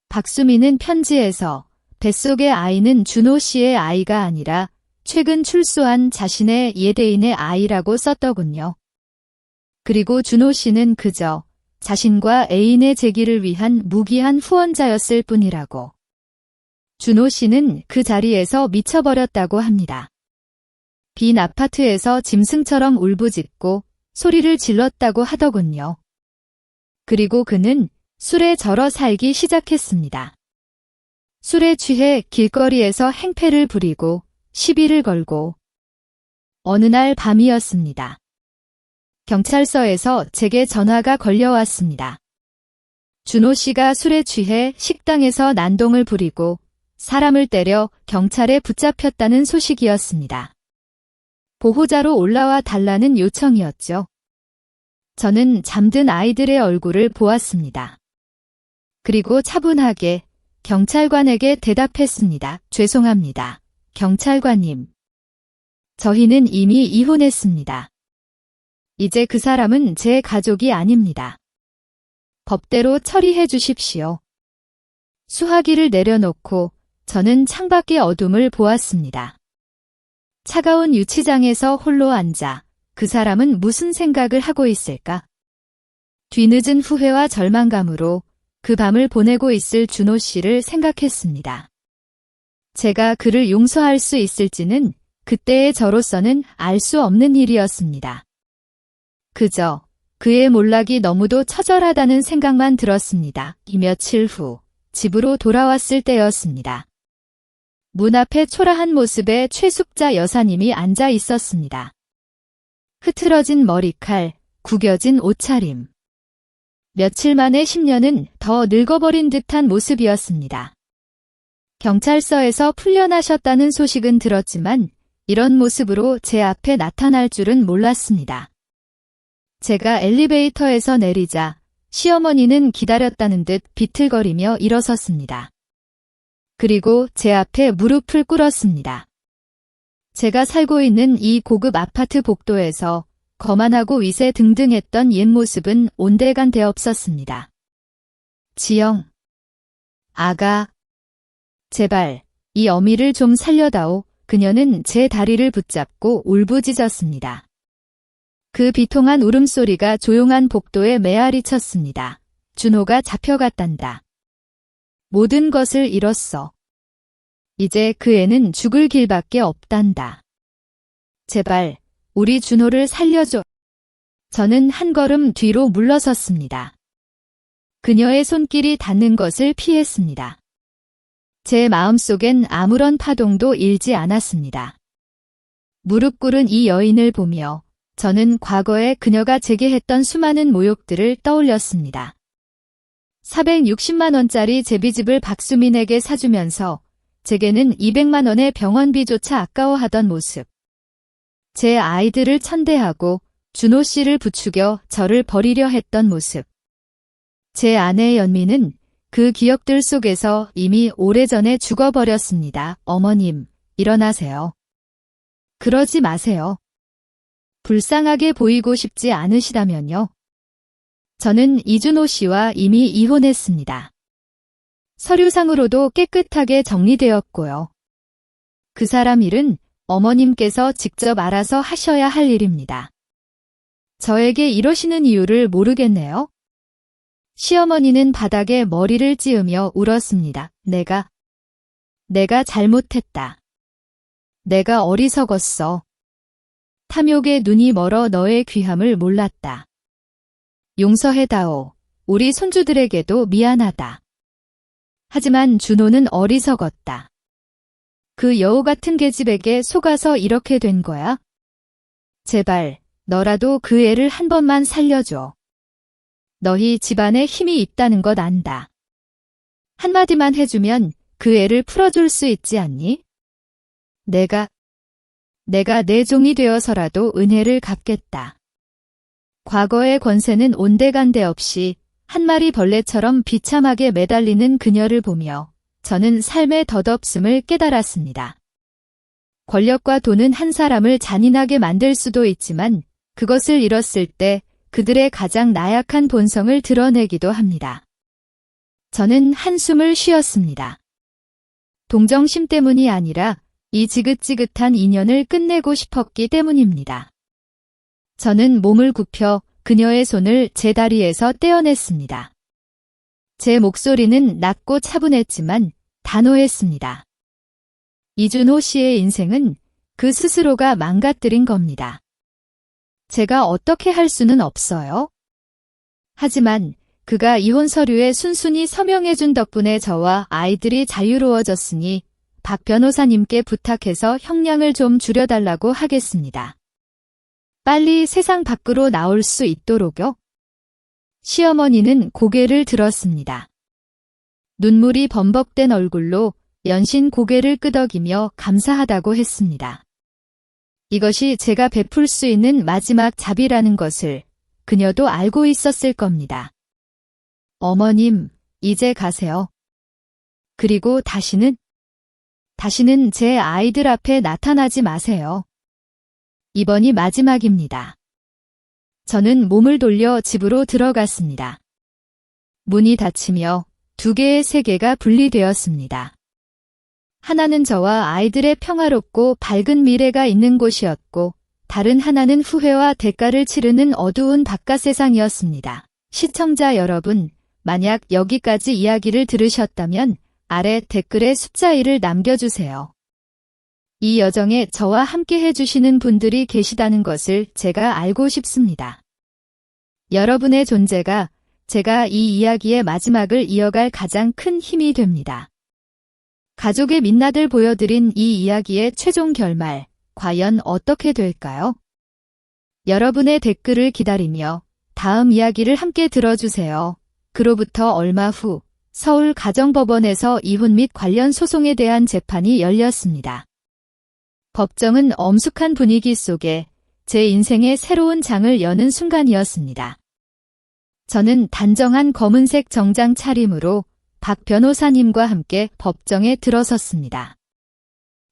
박수민은 편지에서 뱃속의 아이는 준호 씨의 아이가 아니라 최근 출소한 자신의 예대인의 아이라고 썼더군요. 그리고 준호 씨는 그저 자신과 애인의 재기를 위한 무기한 후원자였을 뿐이라고. 준호 씨는 그 자리에서 미쳐버렸다고 합니다. 빈 아파트에서 짐승처럼 울부짖고 소리를 질렀다고 하더군요. 그리고 그는 술에 절어 살기 시작했습니다. 술에 취해 길거리에서 행패를 부리고 시비를 걸고 어느 날 밤이었습니다. 경찰서에서 제게 전화가 걸려왔습니다. 준호 씨가 술에 취해 식당에서 난동을 부리고 사람을 때려 경찰에 붙잡혔다는 소식이었습니다. 보호자로 올라와 달라는 요청이었죠. 저는 잠든 아이들의 얼굴을 보았습니다. 그리고 차분하게 경찰관에게 대답했습니다. 죄송합니다. 경찰관님. 저희는 이미 이혼했습니다. 이제 그 사람은 제 가족이 아닙니다. 법대로 처리해 주십시오. 수화기를 내려놓고 저는 창밖의 어둠을 보았습니다. 차가운 유치장에서 홀로 앉아 그 사람은 무슨 생각을 하고 있을까? 뒤늦은 후회와 절망감으로 그 밤을 보내고 있을 준호 씨를 생각했습니다. 제가 그를 용서할 수 있을지는 그때의 저로서는 알 수 없는 일이었습니다. 그저 그의 몰락이 너무도 처절하다는 생각만 들었습니다. 이 며칠 후 집으로 돌아왔을 때였습니다. 문 앞에 초라한 모습의 최숙자 여사님이 앉아 있었습니다. 흐트러진 머리칼, 구겨진 옷차림. 며칠 만에 10년은 더 늙어버린 듯한 모습이었습니다. 경찰서에서 풀려나셨다는 소식은 들었지만 이런 모습으로 제 앞에 나타날 줄은 몰랐습니다. 제가 엘리베이터에서 내리자 시어머니는 기다렸다는 듯 비틀거리며 일어섰습니다. 그리고 제 앞에 무릎을 꿇었습니다. 제가 살고 있는 이 고급 아파트 복도에서 거만하고 위세등등했던 옛 모습은 온데간데 없었습니다. 지영. 아가. 제발 이 어미를 좀 살려다오. 그녀는 제 다리를 붙잡고 울부짖었습니다. 그 비통한 울음소리가 조용한 복도에 메아리 쳤습니다. 준호가 잡혀갔단다. 모든 것을 잃었어. 이제 그 애는 죽을 길밖에 없단다. 제발 우리 준호를 살려줘. 저는 한 걸음 뒤로 물러섰습니다. 그녀의 손길이 닿는 것을 피했습니다. 제 마음속엔 아무런 파동도 일지 않았습니다. 무릎 꿇은 이 여인을 보며 저는 과거에 그녀가 제게 했던 수많은 모욕들을 떠올렸습니다. 460만 원짜리 제비집을 박수민에게 사주면서 제게는 200만 원의 병원비조차 아까워하던 모습. 제 아이들을 천대하고 준호 씨를 부추겨 저를 버리려 했던 모습. 제 아내 연미는 그 기억들 속에서 이미 오래전에 죽어버렸습니다. 어머님, 일어나세요. 그러지 마세요. 불쌍하게 보이고 싶지 않으시다면요. 저는 이준호 씨와 이미 이혼했습니다. 서류상으로도 깨끗하게 정리되었고요. 그 사람 일은 어머님께서 직접 알아서 하셔야 할 일입니다. 저에게 이러시는 이유를 모르겠네요. 시어머니는 바닥에 머리를 찌으며 울었습니다. 내가 잘못했다. 내가 어리석었어. 탐욕에 눈이 멀어 너의 귀함을 몰랐다. 용서해다오. 우리 손주들에게도 미안하다. 하지만 준호는 어리석었다. 그 여우 같은 계집에게 속아서 이렇게 된 거야? 제발 너라도 그 애를 한 번만 살려줘. 너희 집안에 힘이 있다는 것 안다. 한마디만 해주면 그 애를 풀어줄 수 있지 않니? 내가 내 종이 되어서라도 은혜를 갚겠다. 과거의 권세는 온데간데 없이 한 마리 벌레처럼 비참하게 매달리는 그녀를 보며 저는 삶의 덧없음을 깨달았습니다. 권력과 돈은 한 사람을 잔인하게 만들 수도 있지만 그것을 잃었을 때 그들의 가장 나약한 본성을 드러내기도 합니다. 저는 한숨을 쉬었습니다. 동정심 때문이 아니라 이 지긋지긋한 인연을 끝내고 싶었기 때문입니다. 저는 몸을 굽혀 그녀의 손을 제 다리에서 떼어냈습니다. 제 목소리는 낮고 차분했지만 단호했습니다. 이준호 씨의 인생은 그 스스로가 망가뜨린 겁니다. 제가 어떻게 할 수는 없어요. 하지만 그가 이혼 서류에 순순히 서명해준 덕분에 저와 아이들이 자유로워졌으니 박 변호사님께 부탁해서 형량을 좀 줄여달라고 하겠습니다. 빨리 세상 밖으로 나올 수 있도록요. 시어머니는 고개를 들었습니다. 눈물이 범벅된 얼굴로 연신 고개를 끄덕이며 감사하다고 했습니다. 이것이 제가 베풀 수 있는 마지막 자비라는 것을 그녀도 알고 있었을 겁니다. 어머님, 이제 가세요. 그리고 다시는 제 아이들 앞에 나타나지 마세요. 이번이 마지막입니다. 저는 몸을 돌려 집으로 들어갔습니다. 문이 닫히며 두 개의 세계가 분리되었습니다. 하나는 저와 아이들의 평화롭고 밝은 미래가 있는 곳이었고 다른 하나는 후회와 대가를 치르는 어두운 바깥 세상이었습니다. 시청자 여러분, 만약 여기까지 이야기를 들으셨다면 아래 댓글에 숫자 1을 남겨주세요. 이 여정에 저와 함께 해주시는 분들이 계시다는 것을 제가 알고 싶습니다. 여러분의 존재가 제가 이 이야기의 마지막을 이어갈 가장 큰 힘이 됩니다. 가족의 민낯을 보여드린 이 이야기의 최종 결말, 과연 어떻게 될까요? 여러분의 댓글을 기다리며 다음 이야기를 함께 들어주세요. 그로부터 얼마 후 서울 가정법원에서 이혼 및 관련 소송에 대한 재판이 열렸습니다. 법정은 엄숙한 분위기 속에 제 인생의 새로운 장을 여는 순간이었습니다. 저는 단정한 검은색 정장 차림으로 박 변호사님과 함께 법정에 들어섰습니다.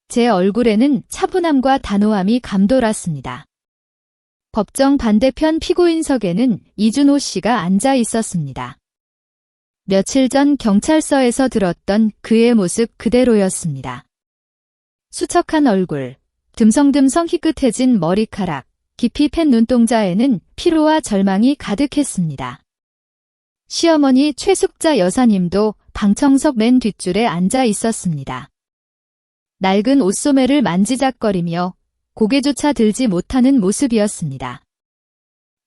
제 얼굴에는 차분함과 단호함이 감돌았습니다. 법정 반대편 피고인석에는 이준호 씨가 앉아 있었습니다. 며칠 전 경찰서에서 들었던 그의 모습 그대로였습니다. 수척한 얼굴, 듬성듬성 희끗해진 머리카락, 깊이 팬 눈동자에는 피로와 절망이 가득했습니다. 시어머니 최숙자 여사님도 방청석 맨 뒷줄에 앉아 있었습니다. 낡은 옷소매를 만지작거리며 고개조차 들지 못하는 모습이었습니다.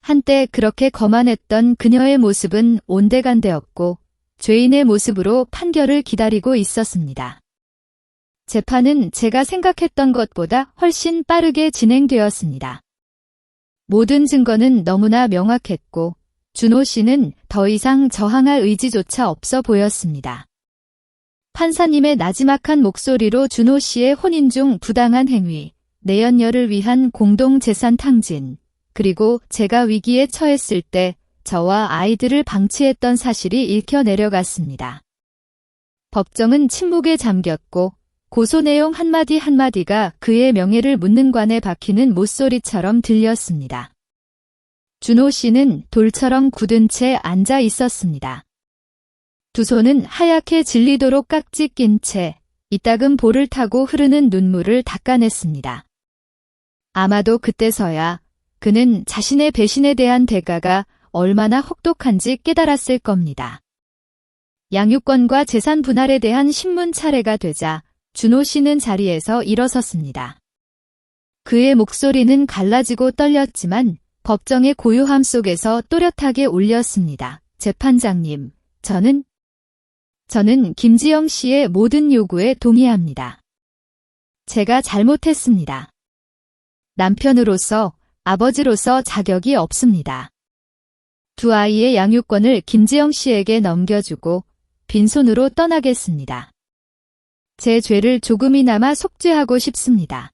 한때 그렇게 거만했던 그녀의 모습은 온데간데없고 죄인의 모습으로 판결을 기다리고 있었습니다. 재판은 제가 생각했던 것보다 훨씬 빠르게 진행되었습니다. 모든 증거는 너무나 명확했고 준호 씨는 더 이상 저항할 의지조차 없어 보였습니다. 판사님의 나지막한 목소리로 준호 씨의 혼인 중 부당한 행위, 내연녀를 위한 공동재산 탕진, 그리고 제가 위기에 처했을 때 저와 아이들을 방치했던 사실이 읽혀 내려갔습니다. 법정은 침묵에 잠겼고 고소 내용 한마디 한마디가 그의 명예를 묻는 관에 박히는 못소리처럼 들렸습니다. 준호 씨는 돌처럼 굳은 채 앉아 있었습니다. 두 손은 하얗게 질리도록 깍지 낀 채 이따금 볼을 타고 흐르는 눈물을 닦아냈습니다. 아마도 그때서야 그는 자신의 배신에 대한 대가가 얼마나 혹독한지 깨달았을 겁니다. 양육권과 재산 분할에 대한 신문 차례가 되자 준호 씨는 자리에서 일어섰습니다. 그의 목소리는 갈라지고 떨렸지만 법정의 고요함 속에서 또렷하게 울렸습니다. 재판장님, 저는 김지영 씨의 모든 요구에 동의합니다. 제가 잘못했습니다. 남편으로서, 아버지로서 자격이 없습니다. 두 아이의 양육권을 김지영 씨에게 넘겨주고 빈손으로 떠나겠습니다. 제 죄를 조금이나마 속죄하고 싶습니다.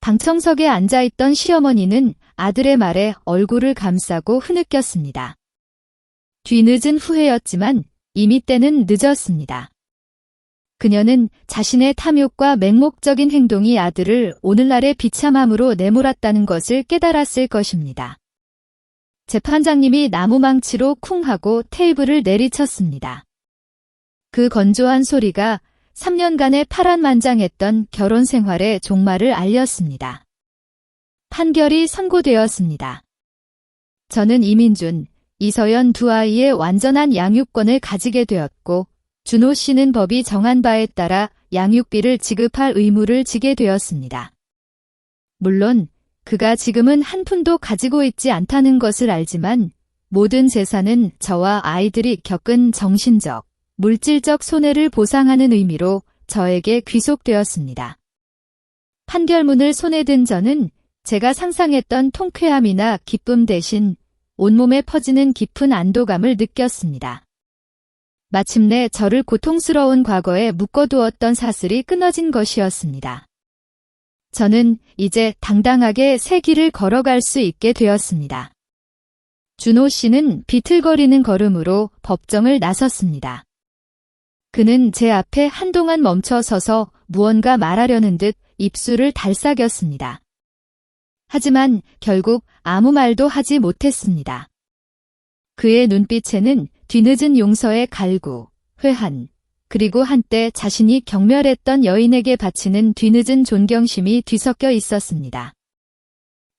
방청석에 앉아있던 시어머니는 아들의 말에 얼굴을 감싸고 흐느꼈습니다. 뒤늦은 후회였지만 이미 때는 늦었습니다. 그녀는 자신의 탐욕과 맹목적인 행동이 아들을 오늘날의 비참함으로 내몰았다는 것을 깨달았을 것입니다. 재판장님이 나무망치로 쿵 하고 테이블을 내리쳤습니다. 그 건조한 소리가 3년간의 파란만장했던 결혼 생활의 종말을 알렸습니다. 판결이 선고되었습니다. 저는 이민준, 이서연 두 아이의 완전한 양육권을 가지게 되었고 준호 씨는 법이 정한 바에 따라 양육비를 지급할 의무를 지게 되었습니다. 물론 그가 지금은 한 푼도 가지고 있지 않다는 것을 알지만 모든 재산은 저와 아이들이 겪은 정신적, 물질적 손해를 보상하는 의미로 저에게 귀속되었습니다. 판결문을 손에 든 저는 제가 상상했던 통쾌함이나 기쁨 대신 온몸에 퍼지는 깊은 안도감을 느꼈습니다. 마침내 저를 고통스러운 과거에 묶어두었던 사슬이 끊어진 것이었습니다. 저는 이제 당당하게 새 길을 걸어갈 수 있게 되었습니다. 준호 씨는 비틀거리는 걸음으로 법정을 나섰습니다. 그는 제 앞에 한동안 멈춰 서서 무언가 말하려는 듯 입술을 달싹였습니다. 하지만 결국 아무 말도 하지 못했습니다. 그의 눈빛에는 뒤늦은 용서의 갈구, 회한, 그리고 한때 자신이 경멸했던 여인에게 바치는 뒤늦은 존경심이 뒤섞여 있었습니다.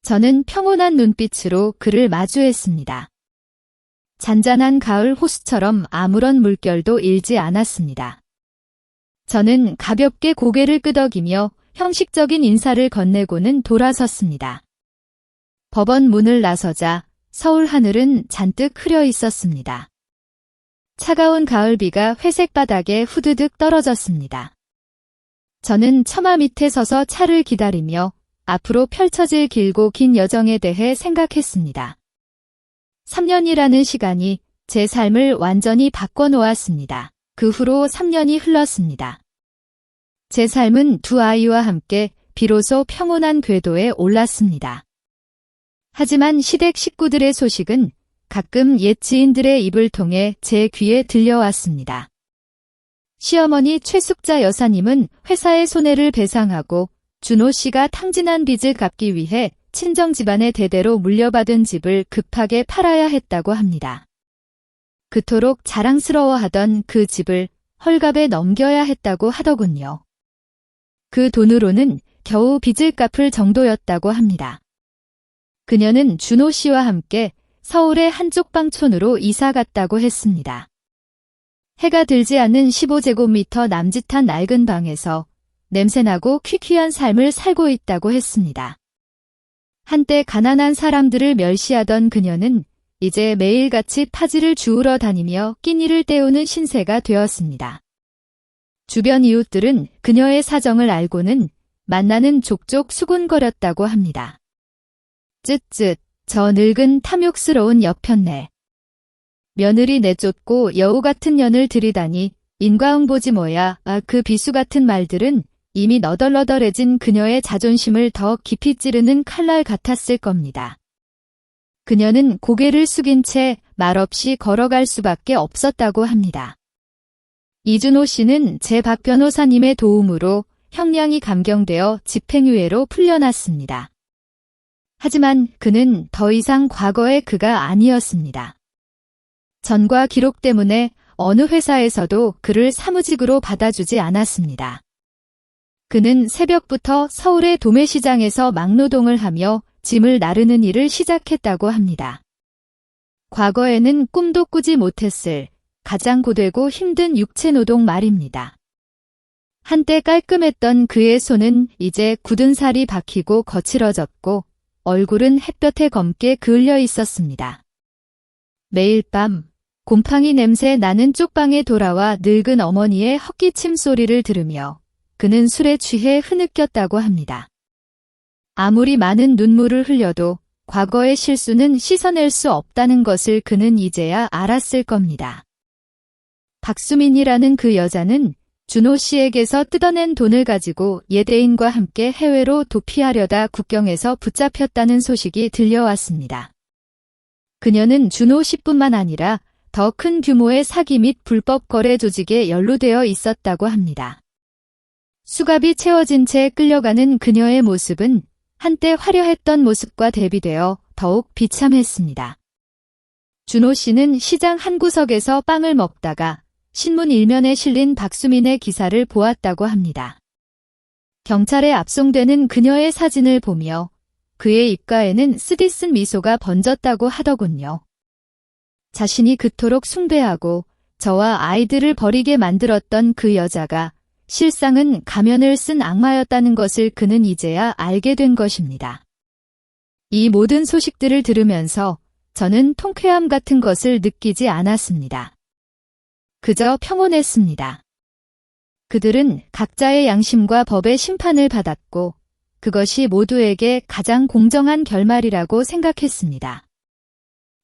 저는 평온한 눈빛으로 그를 마주했습니다. 잔잔한 가을 호수처럼 아무런 물결도 일지 않았습니다. 저는 가볍게 고개를 끄덕이며 형식적인 인사를 건네고는 돌아섰습니다. 법원 문을 나서자 서울 하늘은 잔뜩 흐려 있었습니다. 차가운 가을비가 회색 바닥에 후드득 떨어졌습니다. 저는 처마 밑에 서서 차를 기다리며 앞으로 펼쳐질 길고 긴 여정에 대해 생각했습니다. 3년이라는 시간이 제 삶을 완전히 바꿔놓았습니다. 그 후로 3년이 흘렀습니다. 제 삶은 두 아이와 함께 비로소 평온한 궤도에 올랐습니다. 하지만 시댁 식구들의 소식은 가끔 옛 지인들의 입을 통해 제 귀에 들려왔습니다. 시어머니 최숙자 여사님은 회사의 손해를 배상하고 준호 씨가 탕진한 빚을 갚기 위해 친정 집안의 대대로 물려받은 집을 급하게 팔아야 했다고 합니다. 그토록 자랑스러워하던 그 집을 헐값에 넘겨야 했다고 하더군요. 그 돈으로는 겨우 빚을 갚을 정도였다고 합니다. 그녀는 준호 씨와 함께 서울의 한쪽 방촌으로 이사 갔다고 했습니다. 해가 들지 않는 15제곱미터 남짓한 낡은 방에서 냄새나고 퀴퀴한 삶을 살고 있다고 했습니다. 한때 가난한 사람들을 멸시하던 그녀는 이제 매일같이 파지를 주우러 다니며 끼니를 때우는 신세가 되었습니다. 주변 이웃들은 그녀의 사정을 알고는 만나는 족족 수군거렸다고 합니다. 쯧쯧, 저 늙은 탐욕스러운 여편네. 며느리 내쫓고 여우 같은 년을 들이다니 인과응보지 뭐야. 그 비수 같은 말들은 이미 너덜너덜해진 그녀의 자존심을 더 깊이 찌르는 칼날 같았을 겁니다. 그녀는 고개를 숙인 채 말없이 걸어갈 수밖에 없었다고 합니다. 이준호 씨는 제 박 변호사님의 도움으로 형량이 감경되어 집행유예로 풀려났습니다. 하지만 그는 더 이상 과거의 그가 아니었습니다. 전과 기록 때문에 어느 회사에서도 그를 사무직으로 받아주지 않았습니다. 그는 새벽부터 서울의 도매시장에서 막노동을 하며 짐을 나르는 일을 시작했다고 합니다. 과거에는 꿈도 꾸지 못했을 가장 고되고 힘든 육체노동 말입니다. 한때 깔끔했던 그의 손은 이제 굳은 살이 박히고 거칠어졌고 얼굴은 햇볕에 검게 그을려 있었습니다. 매일 밤 곰팡이 냄새 나는 쪽방에 돌아와 늙은 어머니의 헛기침 소리를 들으며 그는 술에 취해 흐느꼈다고 합니다. 아무리 많은 눈물을 흘려도 과거의 실수는 씻어낼 수 없다는 것을 그는 이제야 알았을 겁니다. 박수민이라는 그 여자는 준호 씨에게서 뜯어낸 돈을 가지고 예대인과 함께 해외로 도피하려다 국경에서 붙잡혔다는 소식이 들려왔습니다. 그녀는 준호 씨뿐만 아니라 더 큰 규모의 사기 및 불법 거래 조직에 연루되어 있었다고 합니다. 수갑이 채워진 채 끌려가는 그녀의 모습은 한때 화려했던 모습과 대비되어 더욱 비참했습니다. 준호 씨는 시장 한 구석에서 빵을 먹다가 신문 일면에 실린 박수민의 기사를 보았다고 합니다. 경찰에 압송되는 그녀의 사진을 보며 그의 입가에는 쓰디쓴 미소가 번졌다고 하더군요. 자신이 그토록 숭배하고 저와 아이들을 버리게 만들었던 그 여자가 실상은 가면을 쓴 악마였다는 것을 그는 이제야 알게 된 것입니다. 이 모든 소식들을 들으면서 저는 통쾌함 같은 것을 느끼지 않았습니다. 그저 평온했습니다. 그들은 각자의 양심과 법의 심판을 받았고 그것이 모두에게 가장 공정한 결말이라고 생각했습니다.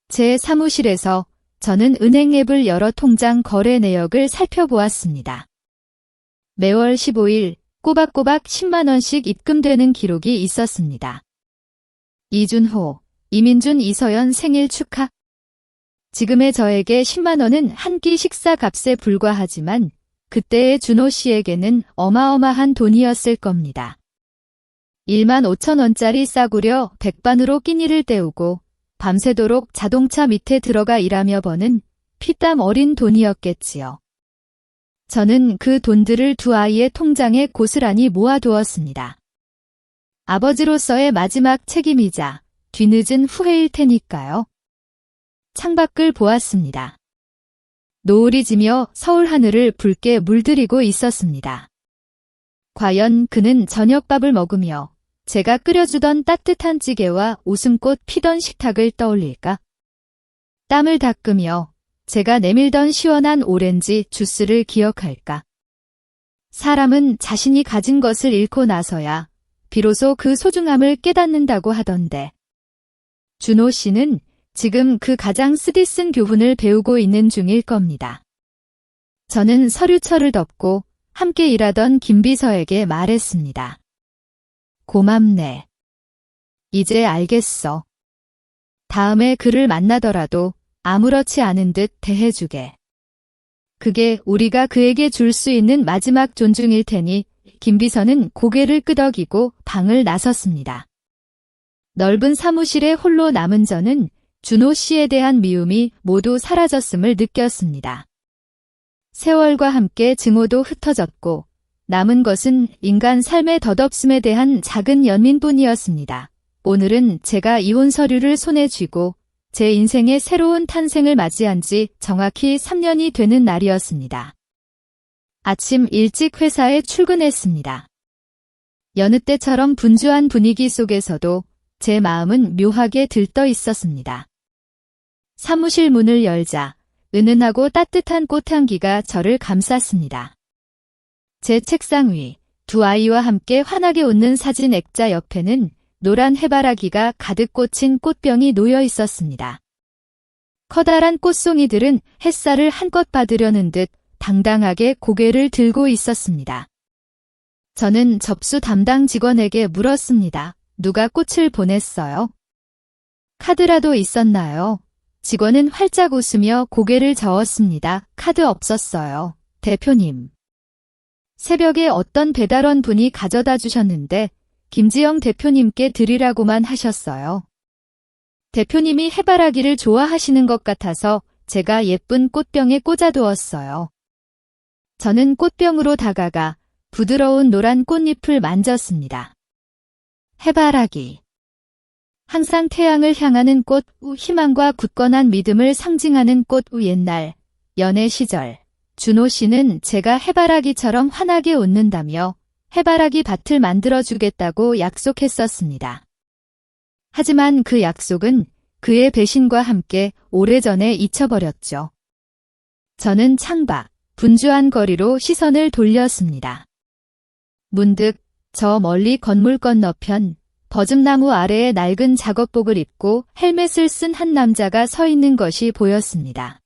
제 사무실에서 저는 은행 앱을 열어 통장 거래 내역을 살펴보았습니다. 매월 15일 꼬박꼬박 10만 원씩 입금되는 기록이 있었습니다. 이준호, 이민준, 이서연 생일 축하. 지금의 저에게 10만 원은 한 끼 식사 값에 불과하지만 그때의 준호 씨에게는 어마어마한 돈이었을 겁니다. 1만 5천 원짜리 싸구려 백반으로 끼니를 때우고 밤새도록 자동차 밑에 들어가 일하며 버는 피땀 어린 돈이었겠지요. 저는 그 돈들을 두 아이의 통장에 고스란히 모아두었습니다. 아버지로서의 마지막 책임이자 뒤늦은 후회일 테니까요. 창밖을 보았습니다. 노을이 지며 서울 하늘을 붉게 물들이고 있었습니다. 과연 그는 저녁밥을 먹으며 제가 끓여주던 따뜻한 찌개와 웃음꽃 피던 식탁을 떠올릴까? 땀을 닦으며 제가 내밀던 시원한 오렌지 주스를 기억할까? 사람은 자신이 가진 것을 잃고 나서야 비로소 그 소중함을 깨닫는다고 하던데. 준호 씨는 지금 그 가장 쓰디쓴 교훈을 배우고 있는 중일 겁니다. 저는 서류철을 덮고 함께 일하던 김비서에게 말했습니다. 고맙네. 이제 알겠어. 다음에 그를 만나더라도 아무렇지 않은 듯 대해주게. 그게 우리가 그에게 줄 수 있는 마지막 존중일 테니. 김비서는 고개를 끄덕이고 방을 나섰습니다. 넓은 사무실에 홀로 남은 저는 준호 씨에 대한 미움이 모두 사라졌음을 느꼈습니다. 세월과 함께 증오도 흩어졌고 남은 것은 인간 삶의 덧없음에 대한 작은 연민뿐이었습니다. 오늘은 제가 이혼 서류를 손에 쥐고 제 인생의 새로운 탄생을 맞이한 지 정확히 3년이 되는 날이었습니다. 아침 일찍 회사에 출근했습니다. 여느 때처럼 분주한 분위기 속에서도 제 마음은 묘하게 들떠 있었습니다. 사무실 문을 열자 은은하고 따뜻한 꽃향기가 저를 감쌌습니다. 제 책상 위 두 아이와 함께 환하게 웃는 사진 액자 옆에는 노란 해바라기가 가득 꽂힌 꽃병이 놓여 있었습니다. 커다란 꽃송이들은 햇살을 한껏 받으려는 듯 당당하게 고개를 들고 있었습니다. 저는 접수 담당 직원에게 물었습니다. 누가 꽃을 보냈어요? 카드라도 있었나요? 직원은 활짝 웃으며 고개를 저었습니다. 카드 없었어요. 대표님. 새벽에 어떤 배달원 분이 가져다 주셨는데 김지영 대표님께 드리라고만 하셨어요. 대표님이 해바라기를 좋아하시는 것 같아서 제가 예쁜 꽃병에 꽂아두었어요. 저는 꽃병으로 다가가 부드러운 노란 꽃잎을 만졌습니다. 해바라기. 항상 태양을 향하는 꽃, 희망과 굳건한 믿음을 상징하는 꽃, 옛날 연애 시절 준호 씨는 제가 해바라기처럼 환하게 웃는다며 해바라기 밭을 만들어주겠다고 약속했었습니다. 하지만 그 약속은 그의 배신과 함께 오래전에 잊혀버렸죠. 저는 창밖, 분주한 거리로 시선을 돌렸습니다. 문득 저 멀리 건물 건너편 버즘나무 아래에 낡은 작업복을 입고 헬멧을 쓴 한 남자가 서 있는 것이 보였습니다.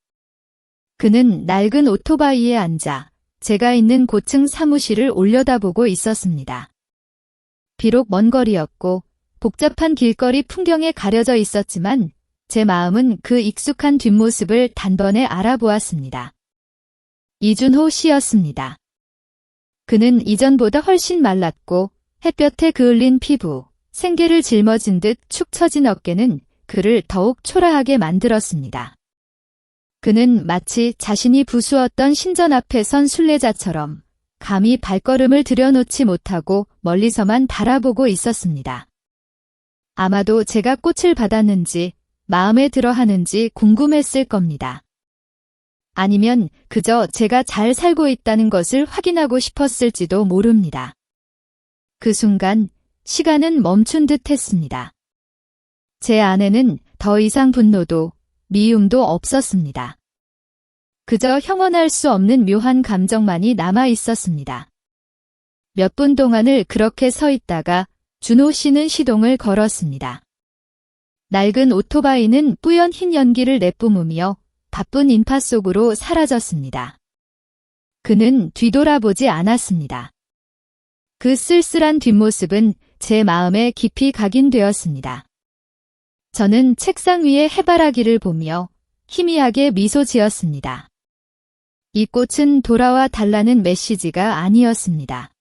그는 낡은 오토바이에 앉아 제가 있는 고층 사무실을 올려다보고 있었습니다. 비록 먼 거리였고 복잡한 길거리 풍경에 가려져 있었지만 제 마음은 그 익숙한 뒷모습을 단번에 알아보았습니다. 이준호 씨였습니다. 그는 이전보다 훨씬 말랐고 햇볕에 그을린 피부, 생계를 짊어진 듯 축 처진 어깨는 그를 더욱 초라하게 만들었습니다. 그는 마치 자신이 부수었던 신전 앞에 선 순례자처럼 감히 발걸음을 들여놓지 못하고 멀리서만 바라보고 있었습니다. 아마도 제가 꽃을 받았는지 마음에 들어 하는지 궁금했을 겁니다. 아니면 그저 제가 잘 살고 있다는 것을 확인하고 싶었을지도 모릅니다. 그 순간 시간은 멈춘 듯 했습니다. 제 안에는 더 이상 분노도 미움도 없었습니다. 그저 형언할 수 없는 묘한 감정만이 남아 있었습니다. 몇 분 동안을 그렇게 서 있다가 준호 씨는 시동을 걸었습니다. 낡은 오토바이는 뿌연 흰 연기를 내뿜으며 바쁜 인파 속으로 사라졌습니다. 그는 뒤돌아보지 않았습니다. 그 쓸쓸한 뒷모습은 제 마음에 깊이 각인되었습니다. 저는 책상 위에 해바라기를 보며 희미하게 미소 지었습니다. 이 꽃은 돌아와 달라는 메시지가 아니었습니다.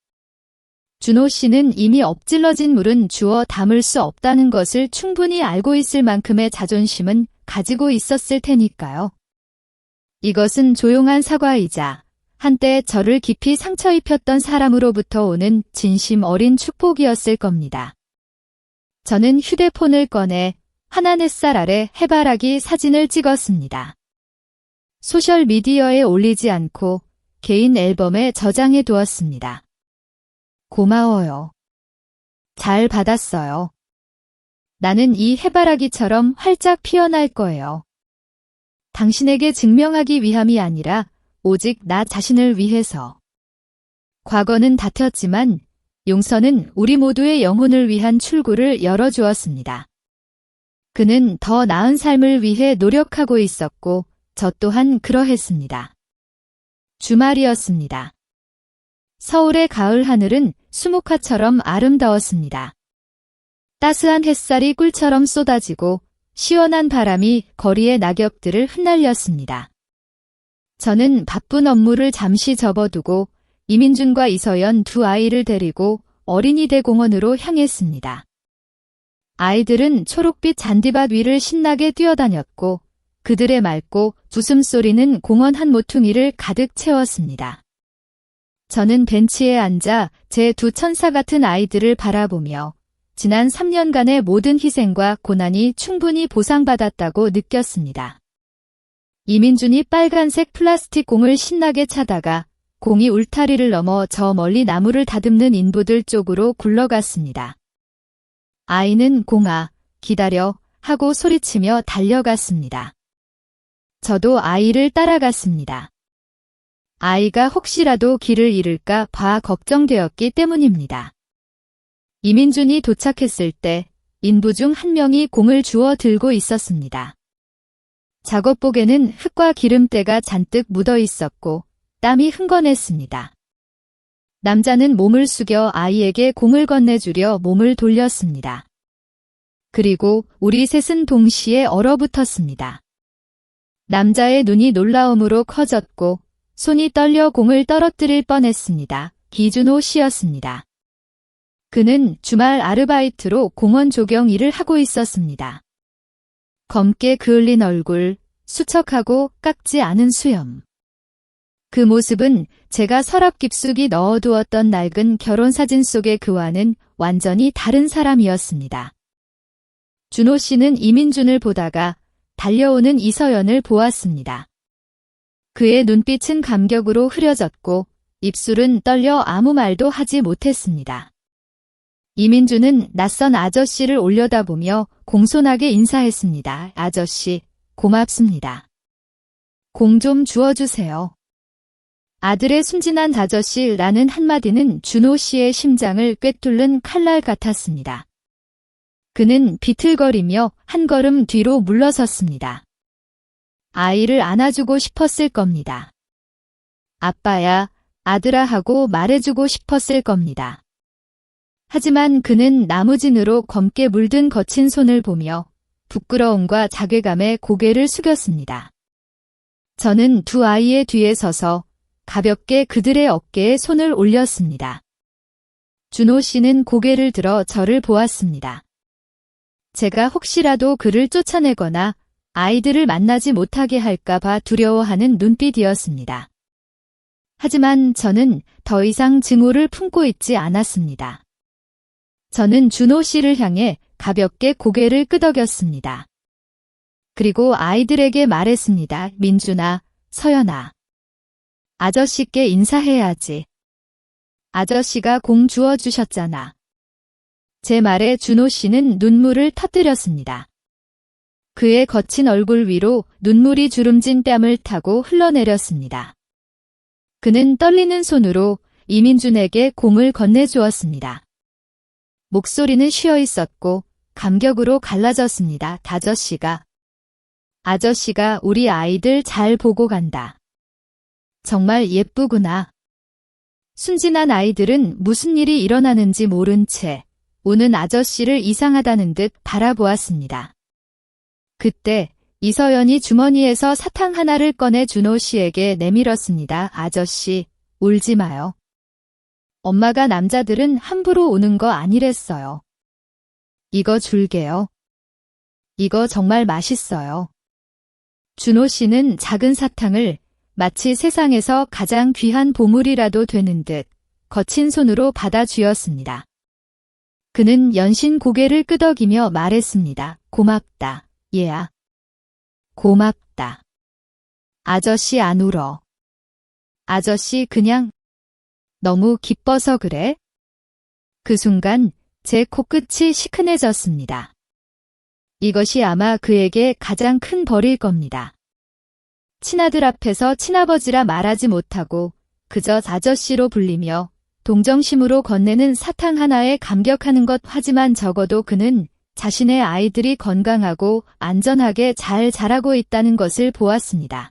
준호 씨는 이미 엎질러진 물은 주워 담을 수 없다는 것을 충분히 알고 있을 만큼의 자존심은 가지고 있었을 테니까요. 이것은 조용한 사과이자 한때 저를 깊이 상처 입혔던 사람으로부터 오는 진심 어린 축복이었을 겁니다. 저는 휴대폰을 꺼내 환한 햇살 아래 해바라기 사진을 찍었습니다. 소셜미디어에 올리지 않고 개인 앨범에 저장해 두었습니다. 고마워요. 잘 받았어요. 나는 이 해바라기처럼 활짝 피어날 거예요. 당신에게 증명하기 위함이 아니라 오직 나 자신을 위해서. 과거는 다퉜지만 용서는 우리 모두의 영혼을 위한 출구를 열어주었습니다. 그는 더 나은 삶을 위해 노력하고 있었고 저 또한 그러했습니다. 주말이었습니다. 서울의 가을 하늘은 수묵화처럼 아름다웠습니다. 따스한 햇살이 꿀처럼 쏟아지고 시원한 바람이 거리의 낙엽들을 흩날렸습니다. 저는 바쁜 업무를 잠시 접어두고 이민준과 이서연 두 아이를 데리고 어린이대 공원으로 향했습니다. 아이들은 초록빛 잔디밭 위를 신나게 뛰어다녔고 그들의 맑고 웃음소리는 공원 한 모퉁이를 가득 채웠습니다. 저는 벤치에 앉아 제 두 천사 같은 아이들을 바라보며 지난 3년간의 모든 희생과 고난이 충분히 보상받았다고 느꼈습니다. 이민준이 빨간색 플라스틱 공을 신나게 차다가 공이 울타리를 넘어 저 멀리 나무를 다듬는 인부들 쪽으로 굴러갔습니다. 아이는 공아, 기다려 하고 소리치며 달려갔습니다. 저도 아이를 따라갔습니다. 아이가 혹시라도 길을 잃을까 봐 걱정되었기 때문입니다. 이민준이 도착했을 때 인부 중 한 명이 공을 주워 들고 있었습니다. 작업복에는 흙과 기름때가 잔뜩 묻어 있었고 땀이 흥건했습니다. 남자는 몸을 숙여 아이에게 공을 건네주려 몸을 돌렸습니다. 그리고 우리 셋은 동시에 얼어붙었습니다. 남자의 눈이 놀라움으로 커졌고 손이 떨려 공을 떨어뜨릴 뻔했습니다. 기준호 씨였습니다. 그는 주말 아르바이트로 공원 조경 일을 하고 있었습니다. 검게 그을린 얼굴, 수척하고 깎지 않은 수염. 그 모습은 제가 서랍 깊숙이 넣어두었던 낡은 결혼사진 속의 그와는 완전히 다른 사람이었습니다. 준호 씨는 이민준을 보다가 달려오는 이서연을 보았습니다. 그의 눈빛은 감격으로 흐려졌고 입술은 떨려 아무 말도 하지 못했습니다. 이민준은 낯선 아저씨를 올려다보며 공손하게 인사했습니다. 아저씨, 고맙습니다. 공 좀 주워주세요. 아들의 순진한 아저씨라는 한마디는 준호 씨의 심장을 꿰뚫는 칼날 같았습니다. 그는 비틀거리며 한 걸음 뒤로 물러섰습니다. 아이를 안아주고 싶었을 겁니다. 아빠야, 아들아 하고 말해주고 싶었을 겁니다. 하지만 그는 나무진으로 검게 물든 거친 손을 보며 부끄러움과 자괴감에 고개를 숙였습니다. 저는 두 아이의 뒤에 서서 가볍게 그들의 어깨에 손을 올렸습니다. 준호 씨는 고개를 들어 저를 보았습니다. 제가 혹시라도 그를 쫓아내거나 아이들을 만나지 못하게 할까봐 두려워하는 눈빛이었습니다. 하지만 저는 더 이상 증오를 품고 있지 않았습니다. 저는 준호 씨를 향해 가볍게 고개를 끄덕였습니다. 그리고 아이들에게 말했습니다. 민준아, 서연아. 아저씨께 인사해야지. 아저씨가 공 주워주셨잖아. 제 말에 준호 씨는 눈물을 터뜨렸습니다. 그의 거친 얼굴 위로 눈물이 주름진 뺨을 타고 흘러내렸습니다. 그는 떨리는 손으로 이민준에게 공을 건네주었습니다. 목소리는 쉬어 있었고 감격으로 갈라졌습니다. 아저씨가 우리 아이들 잘 보고 간다. 정말 예쁘구나. 순진한 아이들은 무슨 일이 일어나는지 모른 채 우는 아저씨를 이상하다는 듯 바라보았습니다. 그때 이서연이 주머니에서 사탕 하나를 꺼내 준호 씨에게 내밀었습니다. 아저씨, 울지 마요. 엄마가 남자들은 함부로 우는 거 아니랬어요. 이거 줄게요. 이거 정말 맛있어요. 준호 씨는 작은 사탕을 마치 세상에서 가장 귀한 보물이라도 되는 듯 거친 손으로 받아 쥐었습니다. 그는 연신 고개를 끄덕이며 말했습니다. 고맙다, 얘야. 고맙다. 아저씨 안 울어. 아저씨 그냥 너무 기뻐서 그래? 그 순간 제 코끝이 시큰해졌습니다. 이것이 아마 그에게 가장 큰 벌일 겁니다. 친아들 앞에서 친아버지라 말하지 못하고 그저 아저씨로 불리며 동정심으로 건네는 사탕 하나에 감격하는 것. 하지만 적어도 그는 자신의 아이들이 건강하고 안전하게 잘 자라고 있다는 것을 보았습니다.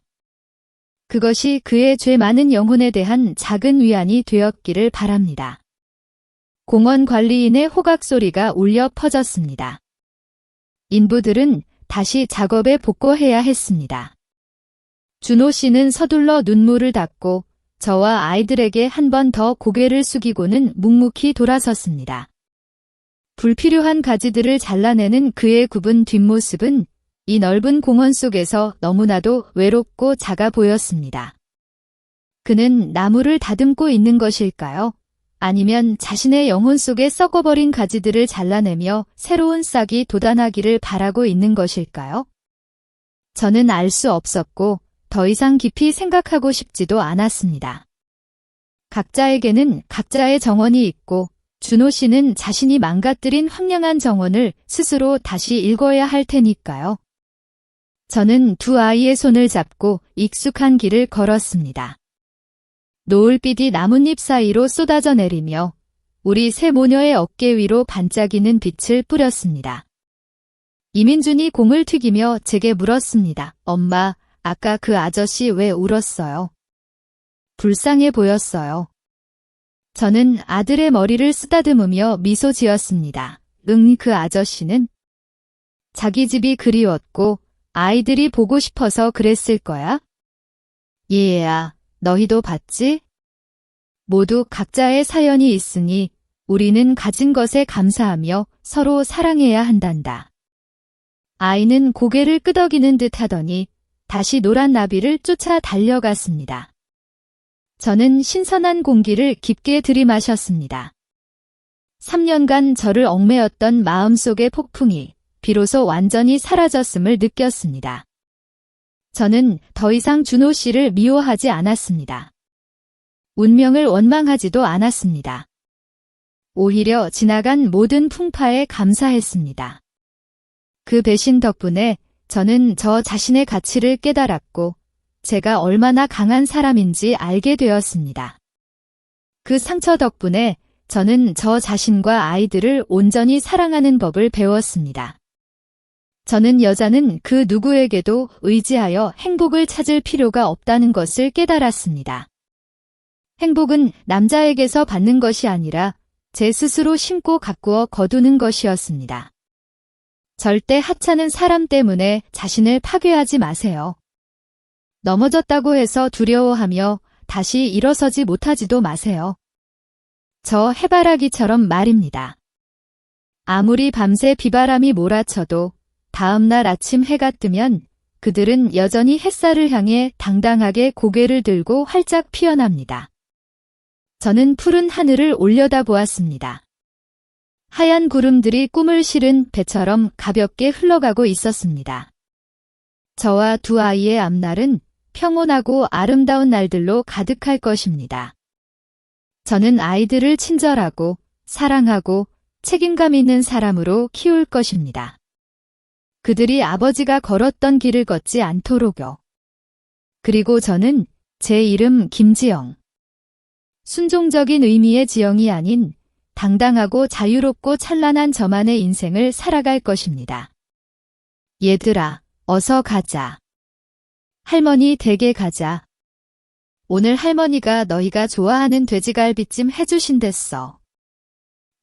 그것이 그의 죄 많은 영혼에 대한 작은 위안이 되었기를 바랍니다. 공원 관리인의 호각 소리가 울려 퍼졌습니다. 인부들은 다시 작업에 복구해야 했습니다. 준호 씨는 서둘러 눈물을 닦고 저와 아이들에게 한 번 더 고개를 숙이고는 묵묵히 돌아섰습니다. 불필요한 가지들을 잘라내는 그의 굽은 뒷모습은 이 넓은 공원 속에서 너무나도 외롭고 작아 보였습니다. 그는 나무를 다듬고 있는 것일까요? 아니면 자신의 영혼 속에 썩어버린 가지들을 잘라내며 새로운 싹이 돋아나기를 바라고 있는 것일까요? 저는 알 수 없었고 더 이상 깊이 생각하고 싶지도 않았습니다. 각자에게는 각자의 정원이 있고 준호 씨는 자신이 망가뜨린 황량한 정원을 스스로 다시 읽어야 할 테니까요. 저는 두 아이의 손을 잡고 익숙한 길을 걸었습니다. 노을빛이 나뭇잎 사이로 쏟아져 내리며 우리 세 모녀의 어깨 위로 반짝이는 빛을 뿌렸습니다. 이민준이 공을 튀기며 제게 물었습니다. 엄마, 아까 그 아저씨 왜 울었어요? 불쌍해 보였어요. 저는 아들의 머리를 쓰다듬으며 미소 지었습니다. 그 아저씨는 자기 집이 그리웠고 아이들이 보고 싶어서 그랬을 거야? 얘야, 너희도 봤지? 모두 각자의 사연이 있으니 우리는 가진 것에 감사하며 서로 사랑해야 한단다. 아이는 고개를 끄덕이는 듯 하더니 다시 노란 나비를 쫓아 달려갔습니다. 저는 신선한 공기를 깊게 들이마셨습니다. 3년간 저를 얽매였던 마음속의 폭풍이 비로소 완전히 사라졌음을 느꼈습니다. 저는 더 이상 준호 씨를 미워하지 않았습니다. 운명을 원망하지도 않았습니다. 오히려 지나간 모든 풍파에 감사했습니다. 그 배신 덕분에 저는 저 자신의 가치를 깨달았고 제가 얼마나 강한 사람인지 알게 되었습니다. 그 상처 덕분에 저는 저 자신과 아이들을 온전히 사랑하는 법을 배웠습니다. 저는 여자는 그 누구에게도 의지하여 행복을 찾을 필요가 없다는 것을 깨달았습니다. 행복은 남자에게서 받는 것이 아니라 제 스스로 심고 가꾸어 거두는 것이었습니다. 절대 하찮은 사람 때문에 자신을 파괴하지 마세요. 넘어졌다고 해서 두려워하며 다시 일어서지 못하지도 마세요. 저 해바라기처럼 말입니다. 아무리 밤새 비바람이 몰아쳐도 다음날 아침 해가 뜨면 그들은 여전히 햇살을 향해 당당하게 고개를 들고 활짝 피어납니다. 저는 푸른 하늘을 올려다보았습니다. 하얀 구름들이 꿈을 실은 배처럼 가볍게 흘러가고 있었습니다. 저와 두 아이의 앞날은 평온하고 아름다운 날들로 가득할 것입니다. 저는 아이들을 친절하고 사랑하고 책임감 있는 사람으로 키울 것입니다. 그들이 아버지가 걸었던 길을 걷지 않도록요. 그리고 저는 제 이름 김지영. 순종적인 의미의 지영이 아닌 당당하고 자유롭고 찬란한 저만의 인생을 살아갈 것입니다. 얘들아, 어서 가자. 할머니 댁에 가자. 오늘 할머니가 너희가 좋아하는 돼지갈비찜 해주신댔어.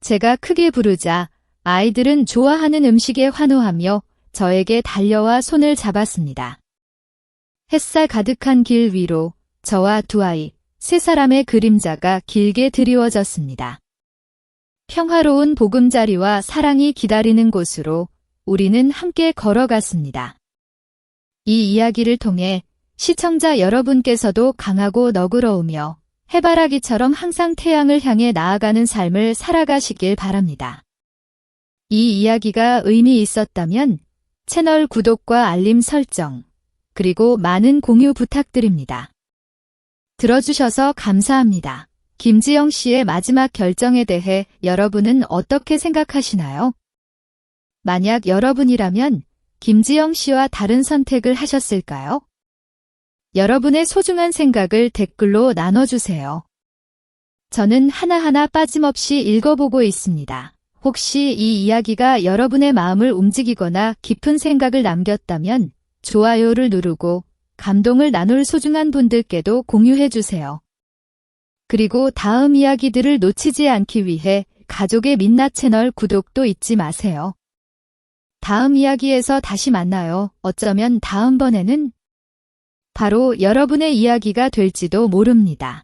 제가 크게 부르자 아이들은 좋아하는 음식에 환호하며 저에게 달려와 손을 잡았습니다. 햇살 가득한 길 위로 저와 두 아이, 세 사람의 그림자가 길게 드리워졌습니다. 평화로운 보금자리와 사랑이 기다리는 곳으로 우리는 함께 걸어갔습니다. 이 이야기를 통해 시청자 여러분께서도 강하고 너그러우며 해바라기처럼 항상 태양을 향해 나아가는 삶을 살아가시길 바랍니다. 이 이야기가 의미 있었다면 채널 구독과 알림 설정, 그리고 많은 공유 부탁드립니다. 들어주셔서 감사합니다. 김지영 씨의 마지막 결정에 대해 여러분은 어떻게 생각하시나요? 만약 여러분이라면 김지영 씨와 다른 선택을 하셨을까요? 여러분의 소중한 생각을 댓글로 나눠주세요. 저는 하나하나 빠짐없이 읽어보고 있습니다. 혹시 이 이야기가 여러분의 마음을 움직이거나 깊은 생각을 남겼다면 좋아요를 누르고 감동을 나눌 소중한 분들께도 공유해주세요. 그리고 다음 이야기들을 놓치지 않기 위해 가족의 민낯 채널 구독도 잊지 마세요. 다음 이야기에서 다시 만나요. 어쩌면 다음번에는 바로 여러분의 이야기가 될지도 모릅니다.